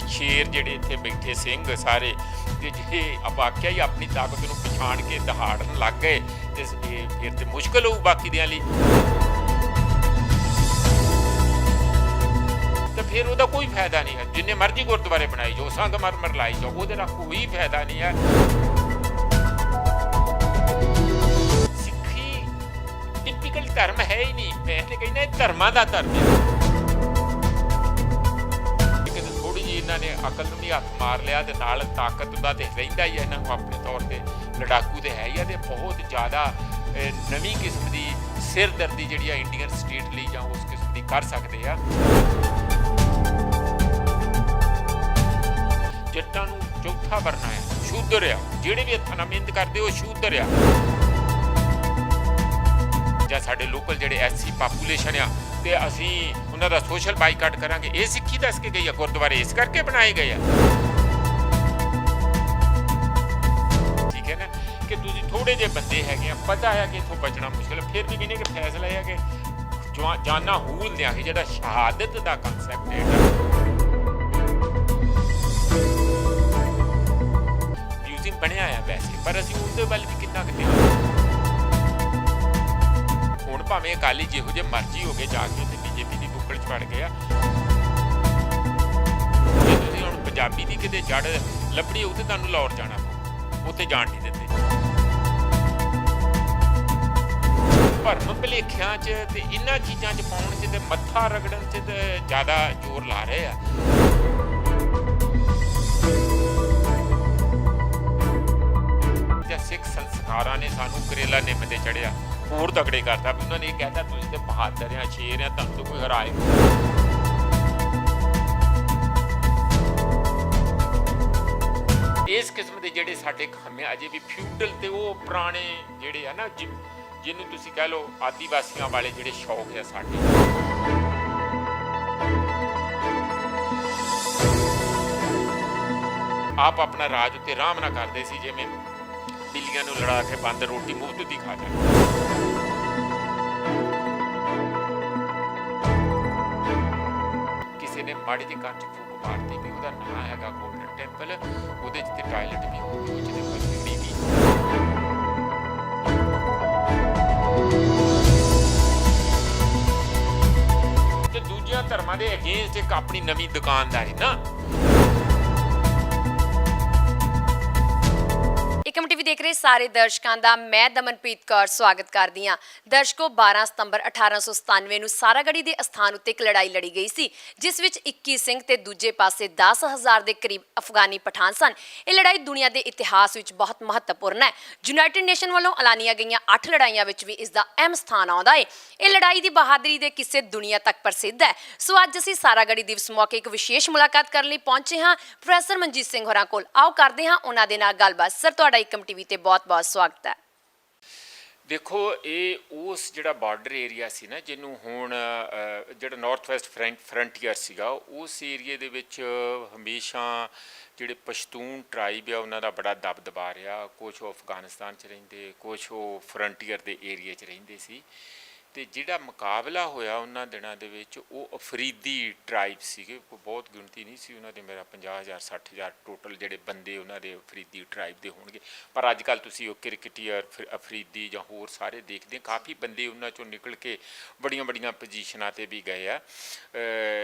शेर ਜਿਹੜੇ ਇੱਥੇ ਬੈਠੇ ਸਿੰਘ ਸਾਰੇ ਤੇ ਜੇ ਆਪਾਂ ਆਖਿਆ ਹੀ ਆਪਣੀ ਤਾਕਤ ਨੂੰ ਪਛਾਣ ਕੇ ਦਹਾੜਨ ਲੱਗ ਗਏ ਤੇ ਫਿਰ ਤੇ ਮੁਸ਼ਕਲ ਹੋਊ ਬਾਕੀ ਦਿਆਂ ਲਈ। ਤੇ ਫਿਰ ਉਹਦਾ ਕੋਈ ਫਾਇਦਾ ਨਹੀਂ ਹੈ, ਜਿੰਨੇ ਮਰਜ਼ੀ ਗੁਰਦੁਆਰੇ ਬਣਾਈ ਜਾਓ, ਸੰਗਮਰਮਰ ਲਾਈ ਜਾਓ, ਉਹਦੇ ਨਾਲ ਕੋਈ ਫਾਇਦਾ ਨਹੀਂ ਹੈ। ਸਿੱਖੀ ਟਿਪੀਕਲ ਧਰਮ ਹੈ ਹੀ ਨਹੀਂ, ਮੈਂ ਤੇ ਕਹਿੰਦਾ ਇਹ ਧਰਮਾਂ ਦਾ ਧਰਮ ਹੈ। ਥੋੜੀ ਜਿਹੀ ਇਹਨਾਂ ਨੇ ਅਕਲ ਨੂੰ ਵੀ ਹੱਥ ਮਾਰ ਲਿਆ ਤੇ ਨਾਲ ਤਾਕਤ ਦਾ ਤੇ ਰਹਿੰਦਾ ਹੀ ਹੈ ਇਹਨਾਂ ਨੂੰ ਆਪਣੇ ਤੌਰ ਤੇ, ਲੜਾਕੂ ਤੇ ਹੈ ਹੀ ਆ, ਤੇ ਬਹੁਤ ਜ਼ਿਆਦਾ ਨਵੀਂ ਕਿਸਮ ਦੀ ਸਿਰਦਰਦੀ ਜਿਹੜੀ ਆ ਇੰਡੀਅਨ ਸਟੇਟ ਲਈ ਜਾਂ ਉਸ ਕਿਸਮ ਦੀ ਕਰ ਸਕਦੇ ਆ। ਜੱਟਾਂ ਨੂੰ ਚੌਥਾ ਵਰਨਾ ਹੈ, ਸ਼ੂਦਰ ਆ, ਜਿਹੜੇ ਵੀ ਹੱਥਾਂ ਨਾਲ ਮਿਹਨਤ ਕਰਦੇ ਉਹ ਸ਼ੂਦਰ ਆ। ਜਾਂ ਸਾਡੇ ਲੋਕਲ ਜਿਹੜੇ ਐਸਸੀ ਪਾਪੂਲੇਸ਼ਨ ਆ ਤੇ ਅਸੀਂ ਉਹਨਾਂ ਦਾ ਸੋਸ਼ਲ ਬਾਈਕਾਟ ਕਰਾਂਗੇ, ਇਹ ਸਿੱਖੀ ਦੱਸ ਕੇ ਗਈ ਆ। ਗੁਰਦੁਆਰੇ ਇਸ ਕਰਕੇ ਬਣਾਏ ਗਏ ਆ, ਠੀਕ ਹੈ ਨਾ, ਕਿ ਤੁਸੀਂ ਥੋੜੇ ਜਿਹੇ ਬੰਦੇ ਹੈਗੇ ਆ, ਪਤਾ ਹੈ ਕਿ ਇੱਥੋਂ ਬਚਣਾ ਮੁਸ਼ਕਿਲ ਹੈ, ਫਿਰ ਵੀ ਕਹਿੰਦੇ ਕਿ ਫੈਸਲਾ ਇਹ ਹੈ ਕਿ ਜਾਨਾਂ ਹੂਲ ਦਿਆਂਗੇ, ਜਿਹੜਾ ਸ਼ਹਾਦਤ ਦਾ ਕਨਸੈਪਟ ਹੈ ਮਿਊਜ਼ੀਅਮ ਬਣਿਆ ਆ ਵੈਸੇ, ਪਰ ਅਸੀਂ ਉਹਦੇ ਵੱਲ ਵੀ ਕਿੰਨਾ ਕੁ ਧਿਆਨ। ਹੁਣ ਭਾਵੇਂ ਅਕਾਲੀ ਜਿਹੋ ਜਿਹੇ ਮਰਜ਼ੀ ਹੋ ਗਏ ਜਾ ਕੇ ਤੇ ਬੀਜੇਪੀ ਦੀ ਬੁੱਕਲ 'ਚ ਵੜ ਗਏ ਆ, ਜੇ ਤੁਸੀਂ ਹੁਣ ਪੰਜਾਬੀ ਦੀ ਕਿਤੇ ਜੜ ਲੱਭਣੀ ਉੱਥੇ ਤੁਹਾਨੂੰ ਲਾਹੌਰ ਜਾਣਾ ਪਊ, ਉੱਥੇ ਜਾਣ ਨਹੀਂ ਦਿੰਦੇ। ਭਰਮ ਭੁਲੇਖਿਆਂ 'ਚ ਤੇ ਇਹਨਾਂ ਚੀਜ਼ਾਂ 'ਚ ਪਾਉਣ 'ਚ ਤੇ ਮੱਥਾ ਰਗੜਨ 'ਚ ਤੇ ਜ਼ਿਆਦਾ ਜ਼ੋਰ ਲਾ ਰਹੇ ਆ। ਸਿੱਖ ਸੰਸਕਾਰਾਂ ਨੇ ਸਾਨੂੰ ਕਰੇਲਾ ਨਿੰਮ ਤੇ ਚੜਿਆ ਹੋਰ ਤਗੜੇ ਕਰਤਾ। ਉਹਨਾਂ ਨੇ ਇਹ ਕਹਿਤਾ ਤੁਸੀਂ ਤੇ ਬਹਾਦਰ ਆ, ਸ਼ੇਰ ਆ, ਤੁਹਾਨੂੰ ਤਾਂ ਕੋਈ ਹਰਾਏ। ਇਸ ਕਿਸਮ ਦੇ ਜਿਹੜੇ ਸਾਡੇ ਖਾਮੇ ਅਜੇ ਵੀ ਫਿਊਡਲ ਤੇ ਉਹ ਪੁਰਾਣੇ ਜਿਹੜੇ ਆ ਨਾ, ਜਿਹਨੂੰ ਤੁਸੀਂ ਕਹਿ ਲਓ ਆਦੀਵਾਸੀਆਂ ਵਾਲੇ ਜਿਹੜੇ ਸ਼ੌਕ ਆ ਸਾਡੇ, ਆਪ ਆਪਣਾ ਰਾਜ ਉੱਤੇ ਆਰਾਮ ਨਾਲ ਕਰਦੇ ਸੀ, ਜਿਵੇਂ ਬਿੱਲੀਆਂ ਨੂੰ ਲੜਾ ਕੇ ਬਾਂਦਰ ਰੋਟੀ ਮੁਫਤ ਦੀ ਖਾ ਜਾਂਦੇ। ਕਿਸੇ ਨੇ ਮਾੜੀ ਜਿਹੀ ਕੰਨ 'ਚ ਫੂਕ ਮਾਰਤੀ ਵੀ ਉਹਦਾ ਨਾਂ ਹੈਗਾ ਗੋਲਡਨ ਟੈਂਪਲ, ਉਹਦੇ 'ਚ ਤੇ ਟਾਇਲਟ ਵੀ ਹੋਊਗੀ, ਉਹ 'ਚ ਤੇ ਫੈਸਿਲਿਟੀ ਵੀ। ਤੇ ਦੂਜਿਆਂ ਧਰਮਾਂ ਦੇ ਅਗੇਂਸਟ ਇੱਕ ਆਪਣੀ ਨਵੀਂ ਦੁਕਾਨਦਾਰੀ ਨਾ। ਏਕਮ ਟੀਵੀ ਦੇਖ ਰਹੇ ਸਾਰੇ ਦਰਸ਼ਕਾਂ ਦਾ ਮੈਂ ਦਮਨਪ੍ਰੀਤ ਕੌਰ ਸਵਾਗਤ ਕਰਦੀ ਹਾਂ। ਦਰਸ਼ਕੋ 12 ਸਤੰਬਰ 1897 ਨੂੰ ਸਾਰਾਗੜ੍ਹੀ ਦੇ ਅਸਥਾਨ ਉੱਤੇ ਇੱਕ ਲੜਾਈ ਲੜੀ ਗਈ ਸੀ, ਜਿਸ ਵਿੱਚ 21 ਸਿੰਘ ਤੇ ਦੂਜੇ ਪਾਸੇ 10,000 ਦੇ ਕਰੀਬ ਅਫਗਾਨੀ ਪਠਾਨ ਸਨ। ਇਹ ਲੜਾਈ ਦੁਨੀਆ ਦੇ ਇਤਿਹਾਸ ਵਿੱਚ ਬਹੁਤ ਮਹੱਤਵਪੂਰਨ ਹੈ। ਯੂਨਾਈਟਿਡ ਨੇਸ਼ਨ ਵੱਲੋਂ ਐਲਾਨੀਆਂ ਗਈਆਂ 8 ਲੜਾਈਆਂ ਵਿੱਚ ਵੀ ਇਸ ਦਾ ਅਹਿਮ ਸਥਾਨ ਆਉਂਦਾ ਹੈ। ਇਹ ਲੜਾਈ ਦੀ ਬਹਾਦਰੀ ਦੇ ਕਿੱਸੇ ਦੁਨੀਆ ਤੱਕ ਪ੍ਰਸਿੱਧ ਹੈ। ਸੋ ਅੱਜ ਅਸੀਂ ਸਾਰਾਗੜ੍ਹੀ ਦਿਵਸ ਮੌਕੇ ਇੱਕ ਵਿਸ਼ੇਸ਼ ਮੁਲਾਕਾਤ ਕਰਨ ਲਈ ਪਹੁੰਚੇ ਹਾਂ ਪ੍ਰੋਫੈਸਰ ਮਨਜੀਤ ਸਿੰਘ ਹੋਰਾਂ ਕੋਲ। ਆਓ ਕਰਦੇ ਹਾਂ ਉਹਨਾਂ ਦੇ ਨਾਲ ਗੱਲਬਾਤ। ਸਰ, ਤੁਹਾਡਾ ਏਕਮ ਟੀਵੀ ਤੇ ਬਹੁਤ-ਬਹੁਤ ਸਵਾਗਤ ਹੈ। ਦੇਖੋ, ਇਹ ਉਸ ਜਿਹੜਾ ਬਾਰਡਰ ਏਰੀਆ ਸੀ ਨਾ, ਜਿਹਨੂੰ ਹੁਣ ਜਿਹੜਾ ਨਾਰਥ ਵੈਸਟ ਫਰੰਟੀਅਰ ਸੀਗਾ, ਉਸ ਏਰੀਏ ਦੇ ਵਿੱਚ ਹਮੇਸ਼ਾ ਜਿਹੜੇ ਪਸ਼ਤੂਨ ਟਰਾਈਬ ਆ ਉਹਨਾਂ ਦਾ ਬੜਾ ਦਬਦਬਾ ਰਿਹਾ। ਕੁਛ ਉਹ ਅਫਗਾਨਿਸਤਾਨ 'ਚ ਰਹਿੰਦੇ, ਕੁਛ ਉਹ ਫਰੰਟੀਅਰ ਦੇ ਏਰੀਏ 'ਚ ਰਹਿੰਦੇ ਸੀ। ਤੇ ਜਿਹੜਾ ਮੁਕਾਬਲਾ ਹੋਇਆ ਉਹਨਾਂ ਦਿਨਾਂ ਦੇ ਵਿੱਚ, ਉਹ ਅਫਰੀਦੀ ਟਰਾਈਬ ਸੀਗੇ, ਕੋਈ ਬਹੁਤ ਗਿਣਤੀ ਨਹੀਂ ਸੀ ਉਹਨਾਂ ਦੇ, ਮੇਰਾ 50,000 60,000 ਟੋਟਲ ਜਿਹੜੇ ਬੰਦੇ ਉਹਨਾਂ ਦੇ ਅਫਰੀਦੀ ਟਰਾਈਬ ਦੇ ਹੋਣਗੇ। ਪਰ ਅੱਜ ਕੱਲ੍ਹ ਤੁਸੀਂ ਉਹ ਕ੍ਰਿਕਟੀਅਰ ਅਫਰੀਦੀ ਜਾਂ ਹੋਰ ਸਾਰੇ ਦੇਖਦੇ, ਕਾਫੀ ਬੰਦੇ ਉਹਨਾਂ 'ਚੋਂ ਨਿਕਲ ਕੇ ਬੜੀਆਂ ਬੜੀਆਂ ਪੋਜੀਸ਼ਨਾਂ 'ਤੇ ਵੀ ਗਏ ਆ।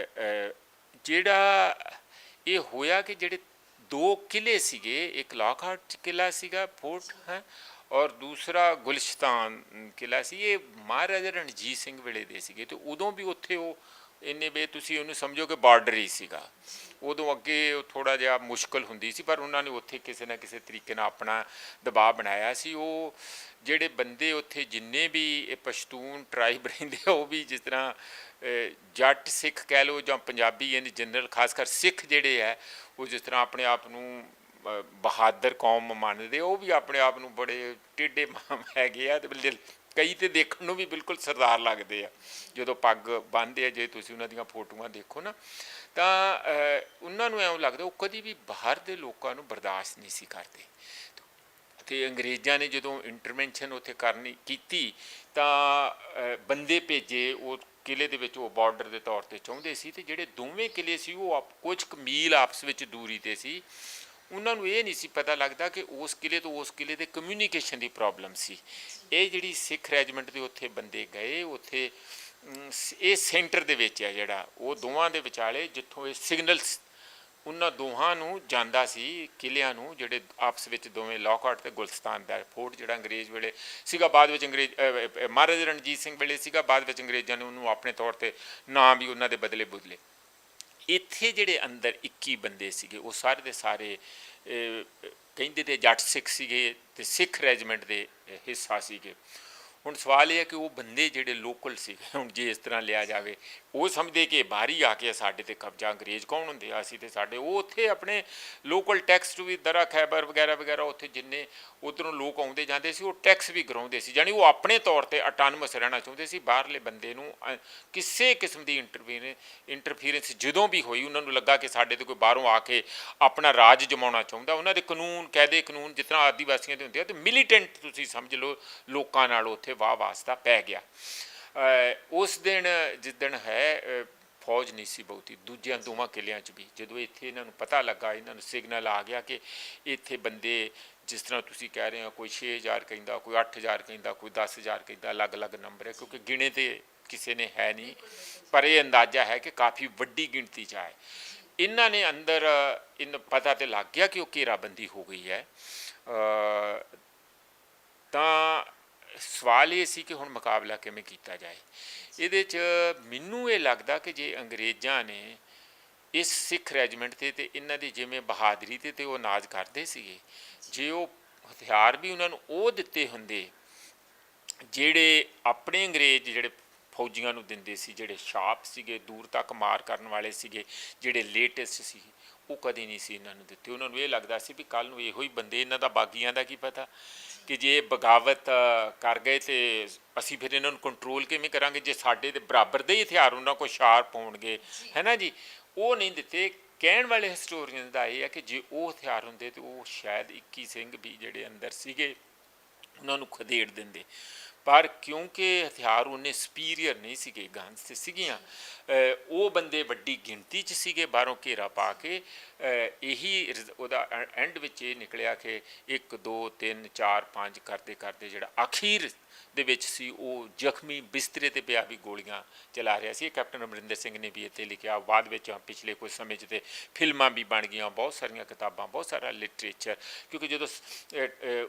ਜਿਹੜਾ ਇਹ ਹੋਇਆ ਕਿ ਜਿਹੜੇ 2 ਕਿਲੇ ਸੀਗੇ, ਇੱਕ ਲਾਕਹਾਰਟ ਕਿਲਾ ਸੀਗਾ ਫੋਰਟ ਹੈ, ਔਰ ਦੂਸਰਾ ਗੁਲਿਸਤਾਨ ਕਿਲਾ ਸੀ। ਇਹ ਮਹਾਰਾਜਾ ਰਣਜੀਤ ਸਿੰਘ ਵੇਲੇ ਦੇ ਸੀਗੇ, ਤੇ ਉਦੋਂ ਵੀ ਉੱਥੇ ਉਹ ਇੰਨੇ ਵੇ ਤੁਸੀਂ ਉਹਨੂੰ ਸਮਝੋ ਕਿ ਬਾਰਡਰ ਹੀ ਸੀਗਾ। ਉਦੋਂ ਅੱਗੇ ਉਹ ਥੋੜ੍ਹਾ ਜਿਹਾ ਮੁਸ਼ਕਲ ਹੁੰਦੀ ਸੀ, ਪਰ ਉਹਨਾਂ ਨੇ ਉੱਥੇ ਕਿਸੇ ਨਾ ਕਿਸੇ ਤਰੀਕੇ ਨਾਲ ਆਪਣਾ ਦਬਾਅ ਬਣਾਇਆ ਸੀ। ਉਹ ਜਿਹੜੇ ਬੰਦੇ ਉੱਥੇ ਜਿੰਨੇ ਵੀ ਇਹ ਪਸ਼ਤੂਨ ਟਰਾਈਬ ਰਹਿੰਦੇ ਆ, ਉਹ ਵੀ ਜਿਸ ਤਰ੍ਹਾਂ ਜੱਟ ਸਿੱਖ ਕਹਿ ਲਓ ਜਾਂ ਪੰਜਾਬੀ ਇਨ ਜਨਰਲ, ਖਾਸ ਕਰ ਸਿੱਖ ਜਿਹੜੇ ਹੈ, ਉਹ ਜਿਸ ਤਰ੍ਹਾਂ ਆਪਣੇ ਆਪ ਨੂੰ ਬਹਾਦਰ ਕੌਮ ਮੰਨਦੇ, ਉਹ ਵੀ ਆਪਣੇ ਆਪ ਨੂੰ ਬੜੇ ਟੇਢੇ ਹੈਗੇ ਆ। ਤੇ ਕਈ ਤਾਂ ਦੇਖਣ ਨੂੰ ਵੀ ਬਿਲਕੁਲ ਸਰਦਾਰ ਲੱਗਦੇ ਆ ਜਦੋਂ ਪੱਗ ਬੰਨ੍ਹਦੇ ਆ। ਜੇ ਤੁਸੀਂ ਉਹਨਾਂ ਦੀਆਂ ਫੋਟੋਆਂ ਦੇਖੋ ਨਾ, ਤਾਂ ਉਹਨਾਂ ਨੂੰ ਐਂ ਲੱਗਦਾ ਉਹ ਕਦੀ ਵੀ ਬਾਹਰ ਦੇ ਲੋਕਾਂ ਨੂੰ ਬਰਦਾਸ਼ਤ ਨਹੀਂ ਸੀ ਕਰਦੇ। ਅਤੇ ਅੰਗਰੇਜ਼ਾਂ ਨੇ ਜਦੋਂ ਇੰਟਰਵੈਂਸ਼ਨ ਉੱਥੇ ਕੀਤੀ ਤਾਂ ਬੰਦੇ ਭੇਜੇ, ਉਹ ਕਿਲੇ ਦੇ ਵਿੱਚ ਉਹ ਬਾਰਡਰ ਦੇ ਤੌਰ ਤੇ ਚਾਹੁੰਦੇ ਸੀ ਤੇ ਜਿਹੜੇ ਦੋਵੇਂ ਕਿਲੇ ਸੀ ਉਹ ਕੁਝ ਕੁ ਮੀਲ ਆਪਸ ਵਿੱਚ ਦੂਰੀ ਤੇ ਸੀ। ਉਹਨਾਂ ਨੂੰ ਇਹ ਨਹੀਂ ਸੀ ਪਤਾ ਲੱਗਦਾ ਕਿ ਉਸ ਕਿਲੇ ਤੋਂ ਉਸ ਕਿਲੇ ਦੇ ਕਮਿਊਨੀਕੇਸ਼ਨ ਦੀ ਪ੍ਰੋਬਲਮ ਸੀ। ਇਹ ਜਿਹੜੀ ਸਿੱਖ ਰੈਜੀਮੈਂਟ ਦੇ ਉੱਥੇ ਬੰਦੇ ਗਏ, ਉੱਥੇ ਇਹ ਸੈਂਟਰ ਦੇ ਵਿੱਚ ਹੈ ਜਿਹੜਾ ਉਹ ਦੋਵਾਂ ਦੇ ਵਿਚਾਲੇ ਜਿੱਥੋਂ ਇਹ ਸਿਗਨਲ ਉਹਨਾਂ ਦੋਹਾਂ ਨੂੰ ਜਾਂਦਾ ਸੀ, ਕਿਲਿਆਂ ਨੂੰ, ਜਿਹੜੇ ਆਪਸ ਵਿੱਚ ਦੋਵੇਂ ਲੌਕਹਾਰਟ ਤੇ ਗੁਲਿਸਤਾਨ ਦਾ ਫੋਰਟ ਜਿਹੜਾ ਅੰਗਰੇਜ਼ ਵੇਲੇ ਸੀਗਾ, ਬਾਅਦ ਵਿੱਚ ਮਹਾਰਾਜਾ ਰਣਜੀਤ ਸਿੰਘ ਵੇਲੇ ਸੀਗਾ, ਬਾਅਦ ਵਿੱਚ ਅੰਗਰੇਜ਼ਾਂ ਨੇ ਉਹਨੂੰ ਆਪਣੇ ਤੌਰ ਤੇ ਨਾਮ ਵੀ ਉਹਨਾਂ ਦੇ ਬਦਲੇ ਬਦਲੇ। ਇੱਥੇ ਜਿਹੜੇ ਅੰਦਰ 21 ਬੰਦੇ ਸੀਗੇ ਉਹ ਸਾਰੇ ਦੇ ਸਾਰੇ ਕਹਿੰਦੇ ਤੇ ਜੱਟ ਸਿੱਖ ਸੀਗੇ ਤੇ ਸਿੱਖ ਰੈਜੀਮੈਂਟ ਦੇ ਹਿੱਸਾ ਸੀਗੇ। ਹੁਣ ਸਵਾਲ ਇਹ ਹੈ ਕਿ ਉਹ ਬੰਦੇ ਜਿਹੜੇ ਲੋਕਲ ਸੀਗੇ, ਹੁਣ ਜੇ ਇਸ ਤਰ੍ਹਾਂ ਲਿਆ ਜਾਵੇ, ਉਹ ਸਮਝਦੇ ਕਿ ਬਾਹਰੀ ਆ ਕੇ ਸਾਡੇ ਤੇ ਕਬਜ਼ਾ, ਅੰਗਰੇਜ਼ ਕੌਣ ਹੁੰਦੇ ਆ ਅਸੀਂ ਤੇ ਸਾਡੇ, ਉਹ ਉੱਥੇ ਆਪਣੇ ਲੋਕਲ ਟੈਕਸ ਵੀ ਦਰਾ ਖੈਬਰ ਵਗੈਰਾ ਵਗੈਰਾ ਉੱਥੇ ਜਿੰਨੇ ਉੱਧਰੋਂ ਲੋਕ ਆਉਂਦੇ ਜਾਂਦੇ ਸੀ ਉਹ ਟੈਕਸ ਵੀ ਕਰਾਉਂਦੇ ਸੀ, ਜਾਣੀ ਉਹ ਆਪਣੇ ਤੌਰ ਤੇ ਅਟਾਨਮਸ ਰਹਿਣਾ ਚਾਹੁੰਦੇ ਸੀ। ਬਾਹਰਲੇ ਬੰਦੇ ਨੂੰ ਕਿਸੇ ਕਿਸਮ ਦੀ ਇੰਟਰਫੀਰੈਂਸ ਜਦੋਂ ਵੀ ਹੋਈ, ਉਹਨਾਂ ਨੂੰ ਲੱਗਾ ਕਿ ਸਾਡੇ ਤੇ ਕੋਈ ਬਾਹਰੋਂ ਆ ਕੇ ਆਪਣਾ ਰਾਜ ਜਮਾਉਣਾ ਚਾਹੁੰਦਾ, ਉਹਨਾਂ ਦੇ ਕਾਨੂੰਨ, ਕਾਇਦੇ ਕਾਨੂੰਨ ਜਿਸ ਤਰ੍ਹਾਂ ਆਦੀਵਾਸੀਆਂ ਦੇ ਹੁੰਦੇ ਆ, ਤੇ ਮਿਲੀਟੈਂਟ ਤੁਸੀਂ ਸਮਝ ਲਓ ਲੋਕਾਂ ਨਾਲ ਉੱਥੇ ਵਾਹ ਵਾਸਤਾ ਪੈ ਗਿਆ। ਉਸ ਦਿਨ ਜਿਸ ਦਿਨ ਹੈ ਫੌਜ ਨਹੀਂ ਸੀ ਬਹੁਤੀ ਦੂਜਿਆਂ ਦੋਵਾਂ ਕਿਲਿਆਂ 'ਚ ਵੀ। ਜਦੋਂ ਇੱਥੇ ਇਹਨਾਂ ਨੂੰ ਪਤਾ ਲੱਗਾ, ਇਹਨਾਂ ਨੂੰ ਸਿਗਨਲ ਆ ਗਿਆ ਕਿ ਇੱਥੇ ਬੰਦੇ ਜਿਸ ਤਰ੍ਹਾਂ ਤੁਸੀਂ ਕਹਿ ਰਹੇ ਹੋ, ਕੋਈ 6000 ਕਹਿੰਦਾ, ਕੋਈ 8000 ਕਹਿੰਦਾ, ਕੋਈ 10000 ਕਹਿੰਦਾ, ਅਲੱਗ-ਅਲੱਗ ਨੰਬਰ ਹੈ ਕਿਉਂਕਿ ਗਿਣੇ ਤੇ ਕਿਸੇ ਨੇ ਹੈ ਨਹੀਂ, ਪਰ ਇਹ ਅੰਦਾਜ਼ਾ ਹੈ ਕਿ ਕਾਫੀ ਵੱਡੀ ਗਿਣਤੀ 'ਚ ਹੈ। ਇਹਨਾਂ ਨੇ ਅੰਦਰ ਪਤਾ ਤੇ ਲੱਗ ਗਿਆ ਕਿ ਉਹ ਘੇਰਾਬੰਦੀ ਹੋ ਗਈ ਹੈ। ਤਾਂ ਸਵਾਲ ਇਹ ਸੀ ਕਿ ਹੁਣ ਮੁਕਾਬਲਾ ਕਿਵੇਂ ਕੀਤਾ ਜਾਏ। ਇਹਦੇ 'ਚ ਮੈਨੂੰ ਇਹ ਲੱਗਦਾ ਕਿ ਜੇ ਅੰਗਰੇਜ਼ਾਂ ਨੇ ਇਸ ਸਿੱਖ ਰੈਜੀਮੈਂਟ 'ਤੇ ਇਹਨਾਂ ਦੀ ਜਿਵੇਂ ਬਹਾਦਰੀ 'ਤੇ ਉਹ ਨਾਜ਼ ਕਰਦੇ ਸੀਗੇ, ਜੇ ਉਹ ਹਥਿਆਰ ਵੀ ਉਹਨਾਂ ਨੂੰ ਉਹ ਦਿੱਤੇ ਹੁੰਦੇ ਜਿਹੜੇ ਆਪਣੇ ਅੰਗਰੇਜ਼ ਜਿਹੜੇ ਫੌਜੀਆਂ ਨੂੰ ਦਿੰਦੇ ਸੀ, ਜਿਹੜੇ ਸ਼ਾਰਪ ਸੀਗੇ, ਦੂਰ ਤੱਕ ਮਾਰ ਕਰਨ ਵਾਲੇ ਸੀਗੇ, ਜਿਹੜੇ ਲੇਟੈਸਟ ਸੀ, ਉਹ ਕਦੇ ਨਹੀਂ ਸੀ ਇਹਨਾਂ ਨੂੰ ਦਿੱਤੇ। ਉਹਨਾਂ ਨੂੰ ਇਹ ਲੱਗਦਾ ਸੀ ਵੀ ਕੱਲ੍ਹ ਨੂੰ ਇਹੋ ਹੀ ਬੰਦੇ, ਇਹਨਾਂ ਦਾ ਬਾਗੀਆਂ ਦਾ ਕੀ ਪਤਾ ਕਿ ਜੇ ਬਗਾਵਤ ਕਰ ਗਏ ਤੇ ਅਸੀਂ ਫਿਰ ਇਹਨਾਂ ਨੂੰ ਕੰਟਰੋਲ ਕਿਵੇਂ ਕਰਾਂਗੇ, ਜੇ ਸਾਡੇ ਦੇ ਬਰਾਬਰ ਦੇ ਹੀ ਹਥਿਆਰ ਉਹਨਾਂ ਕੋਲ ਸ਼ਾਰਪ ਹੋਣਗੇ, ਹੈ ਨਾ ਜੀ। ਉਹ ਨਹੀਂ ਦਿੱਤੇ। ਕਹਿਣ ਵਾਲੇ ਹਿਸਟੋਰੀਅਨ ਦਾ ਇਹ ਹੈ ਕਿ ਜੇ ਉਹ ਹਥਿਆਰ ਹੁੰਦੇ ਤਾਂ ਉਹ ਸ਼ਾਇਦ 21 ਸਿੰਘ ਵੀ ਜਿਹੜੇ ਅੰਦਰ ਸੀਗੇ ਉਹਨਾਂ ਨੂੰ ਖਦੇੜ ਦਿੰਦੇ, ਪਰ ਕਿਉਂਕਿ ਹਥਿਆਰ ਉਹਨੇ ਸੁਪੀਰੀਅਰ ਨਹੀਂ ਸੀਗੇ, ਗਨਸ ਤੇ ਸੀਗੀਆਂ, ਉਹ ਬੰਦੇ ਵੱਡੀ ਗਿਣਤੀ 'ਚ ਸੀਗੇ ਬਾਹਰੋਂ ਘੇਰਾ ਪਾ ਕੇ। ਇਹੀ ਉਹਦਾ ਐਂਡ ਵਿੱਚ ਇਹ ਨਿਕਲਿਆ ਕਿ 1 2 3 4 5 ਕਰਦੇ ਕਰਦੇ ਜਿਹੜਾ ਅਖੀਰ ਦੇ ਵਿੱਚ ਸੀ ਉਹ ਜ਼ਖਮੀ ਬਿਸਤਰੇ 'ਤੇ ਪਿਆ ਵੀ ਗੋਲੀਆਂ ਚਲਾ ਰਿਹਾ ਸੀ। ਕੈਪਟਨ ਅਮਰਿੰਦਰ ਸਿੰਘ ਨੇ ਵੀ ਇੱਥੇ ਲਿਖਿਆ, ਬਾਅਦ ਵਿੱਚ ਪਿਛਲੇ ਕੁਝ ਸਮੇਂ 'ਚ ਤੇ ਫਿਲਮਾਂ ਵੀ ਬਣ ਗਈਆਂ, ਬਹੁਤ ਸਾਰੀਆਂ ਕਿਤਾਬਾਂ, ਬਹੁਤ ਸਾਰਾ ਲਿਟਰੇਚਰ, ਕਿਉਂਕਿ ਜਦੋਂ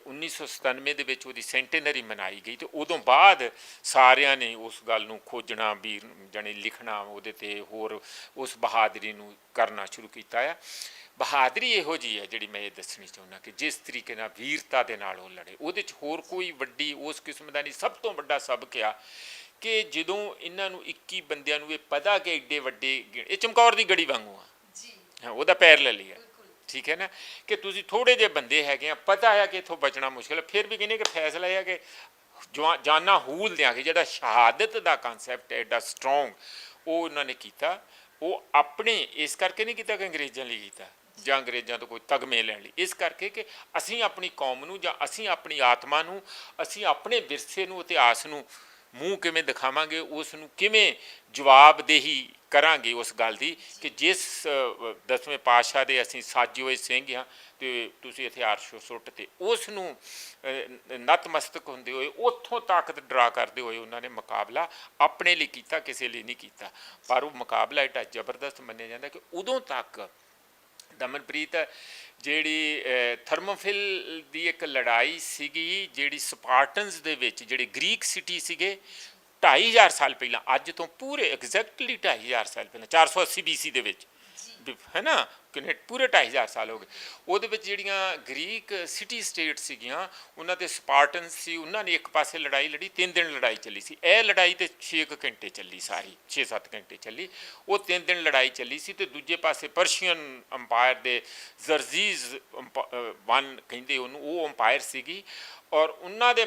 1997 ਦੇ ਵਿੱਚ ਉਹਦੀ ਸੈਂਟੇਨਰੀ ਮਨਾਈ ਗਈ ਤੇ ਉਦੋਂ ਬਾਅਦ ਸਾਰਿਆਂ ਨੇ ਉਸ ਗੱਲ ਨੂੰ ਖੋਜਣਾ ਵੀ ਜਾਣੀ ਲਿਖਣਾ ਉਹਦੇ 'ਤੇ, ਹੋਰ ਉਸ ਬਹਾਦਰੀ ਨੂੰ ਕਰਨਾ ਸ਼ੁਰੂ ਕੀਤਾ ਆ। ਬਹਾਦਰੀ ਇਹੋ ਜਿਹੀ ਹੈ ਜਿਹੜੀ ਮੈਂ ਇਹ ਦੱਸਣੀ ਚਾਹੁੰਦਾ ਕਿ ਜਿਸ ਤਰੀਕੇ ਨਾਲ ਵੀਰਤਾ ਦੇ ਨਾਲ ਉਹ ਲੜੇ, ਉਹਦੇ 'ਚ ਹੋਰ ਕੋਈ ਵੱਡੀ ਉਸ ਕਿਸਮ ਦਾ ਨਹੀਂ। ਸਭ ਤੋਂ ਵੱਡਾ ਸਬਕ ਆ ਕਿ ਜਦੋਂ ਇਹਨਾਂ ਨੂੰ 21 ਬੰਦਿਆਂ ਨੂੰ ਇਹ ਪਤਾ ਕਿ ਐਡੇ ਵੱਡੇ, ਇਹ ਚਮਕੌਰ ਦੀ ਗੜੀ ਵਾਂਗੂ ਆ ਜੀ, ਹਾਂ ਉਹਦਾ ਪੈਰ ਲੈ ਲਿਆ, ਠੀਕ ਹੈ ਨਾ, ਕਿ ਤੁਸੀਂ ਥੋੜ੍ਹੇ ਜਿਹੇ ਬੰਦੇ ਹੈਗੇ ਆ, ਪਤਾ ਆ ਕਿ ਇੱਥੋਂ ਬਚਣਾ ਮੁਸ਼ਕਿਲ ਹੈ, ਫਿਰ ਵੀ ਕਹਿੰਦੇ ਕਿ ਫੈਸਲਾ ਇਹ ਹੈ ਕਿ ਜਾਨਾਂ ਹੂਲ ਦਿਆਂਗੇ। ਜਿਹੜਾ ਸ਼ਹਾਦਤ ਦਾ ਕਨਸੈਪਟ ਹੈ ਐਡਾ ਸਟਰੋਂਗ, ਉਹ ਉਹਨਾਂ ਨੇ ਕੀਤਾ। ਉਹ ਆਪਣੇ ਇਸ ਕਰਕੇ ਨਹੀਂ ਕੀਤਾ ਕਿ ਅੰਗਰੇਜ਼ਾਂ ਲਈ ਕੀਤਾ ਜਾਂ ਅੰਗਰੇਜ਼ਾਂ ਤੋਂ ਕੋਈ ਤਗਮੇ ਲੈਣ ਲਈ, ਇਸ ਕਰਕੇ ਕਿ ਅਸੀਂ ਆਪਣੀ ਕੌਮ ਨੂੰ ਜਾਂ ਅਸੀਂ ਆਪਣੀ ਆਤਮਾ ਨੂੰ, ਅਸੀਂ ਆਪਣੇ ਵਿਰਸੇ ਨੂੰ, ਇਤਿਹਾਸ ਨੂੰ ਮੂੰਹ ਕਿਵੇਂ ਦਿਖਾਵਾਂਗੇ, ਉਸ ਨੂੰ ਕਿਵੇਂ ਜਵਾਬਦੇਹੀ ਕਰਾਂਗੇ ਉਸ ਗੱਲ ਦੀ ਕਿ ਜਿਸ 10ਵੇਂ ਪਾਤਸ਼ਾਹ ਦੇ ਅਸੀਂ ਸਾਜੇ ਹੋਏ ਸਿੰਘ ਹਾਂ ਅਤੇ ਤੁਸੀਂ ਹਥਿਆਰ ਸੁੱਟ ਤੇ ਉਸ ਨੂੰ ਨਤਮਸਤਕ ਹੁੰਦੇ ਹੋਏ ਉੱਥੋਂ ਤਾਕਤ ਡਰਾ ਕਰਦੇ ਹੋਏ ਉਹਨਾਂ ਨੇ ਮੁਕਾਬਲਾ ਆਪਣੇ ਲਈ ਕੀਤਾ, ਕਿਸੇ ਲਈ ਨਹੀਂ ਕੀਤਾ। ਪਰ ਉਹ ਮੁਕਾਬਲਾ ਐਡਾ ਜ਼ਬਰਦਸਤ ਮੰਨਿਆ ਜਾਂਦਾ ਕਿ ਉਦੋਂ ਤੱਕ ਦਮਨਪ੍ਰੀਤ ਜਿਹੜੀ ਥਰਮੋਫਿਲ ਦੀ ਇੱਕ ਲੜਾਈ ਸੀਗੀ, ਜਿਹੜੀ ਸਪਾਰਟਨਸ ਦੇ ਵਿੱਚ ਜਿਹੜੇ ਗ੍ਰੀਕ ਸਿਟੀ ਸੀਗੇ 2500 ਸਾਲ ਪਹਿਲਾਂ, ਅੱਜ ਤੋਂ ਪੂਰੇ ਐਗਜ਼ੈਕਟਲੀ 2500 ਸਾਲ ਪਹਿਲਾਂ, 480 BC ਦੇ ਵਿੱਚ, ਹੈ ਨਾ, ਕਿੰਨੇ ਪੂਰੇ 2500 ਸਾਲ ਹੋ ਗਏ। ਉਹਦੇ ਵਿੱਚ ਜਿਹੜੀਆਂ ਗ੍ਰੀਕ ਸਿਟੀ ਸਟੇਟ ਸੀਗੀਆਂ ਉਹਨਾਂ ਦੇ ਸਪਾਰਟਨਸ ਸੀ, ਉਹਨਾਂ ਨੇ ਇੱਕ ਪਾਸੇ ਲੜਾਈ ਲੜੀ, 3 ਦਿਨ ਲੜਾਈ ਚੱਲੀ ਸੀ। ਇਹ ਲੜਾਈ ਤਾਂ 6 ਘੰਟੇ ਚੱਲੀ, ਸਾਰੀ 6-7 ਘੰਟੇ ਚੱਲੀ, ਉਹ 3 ਦਿਨ ਲੜਾਈ ਚੱਲੀ ਸੀ। ਅਤੇ ਦੂਜੇ ਪਾਸੇ ਪਰਸ਼ੀਅਨ ਅੰਪਾਇਰ ਦੇ ਜ਼ਰਜ਼ੀਜ਼ ਵਨ ਕਹਿੰਦੇ ਉਹਨੂੰ, ਉਹ ਅੰਪਾਇਰ ਸੀਗੀ, ਔਰ ਉਹਨਾਂ ਦੇ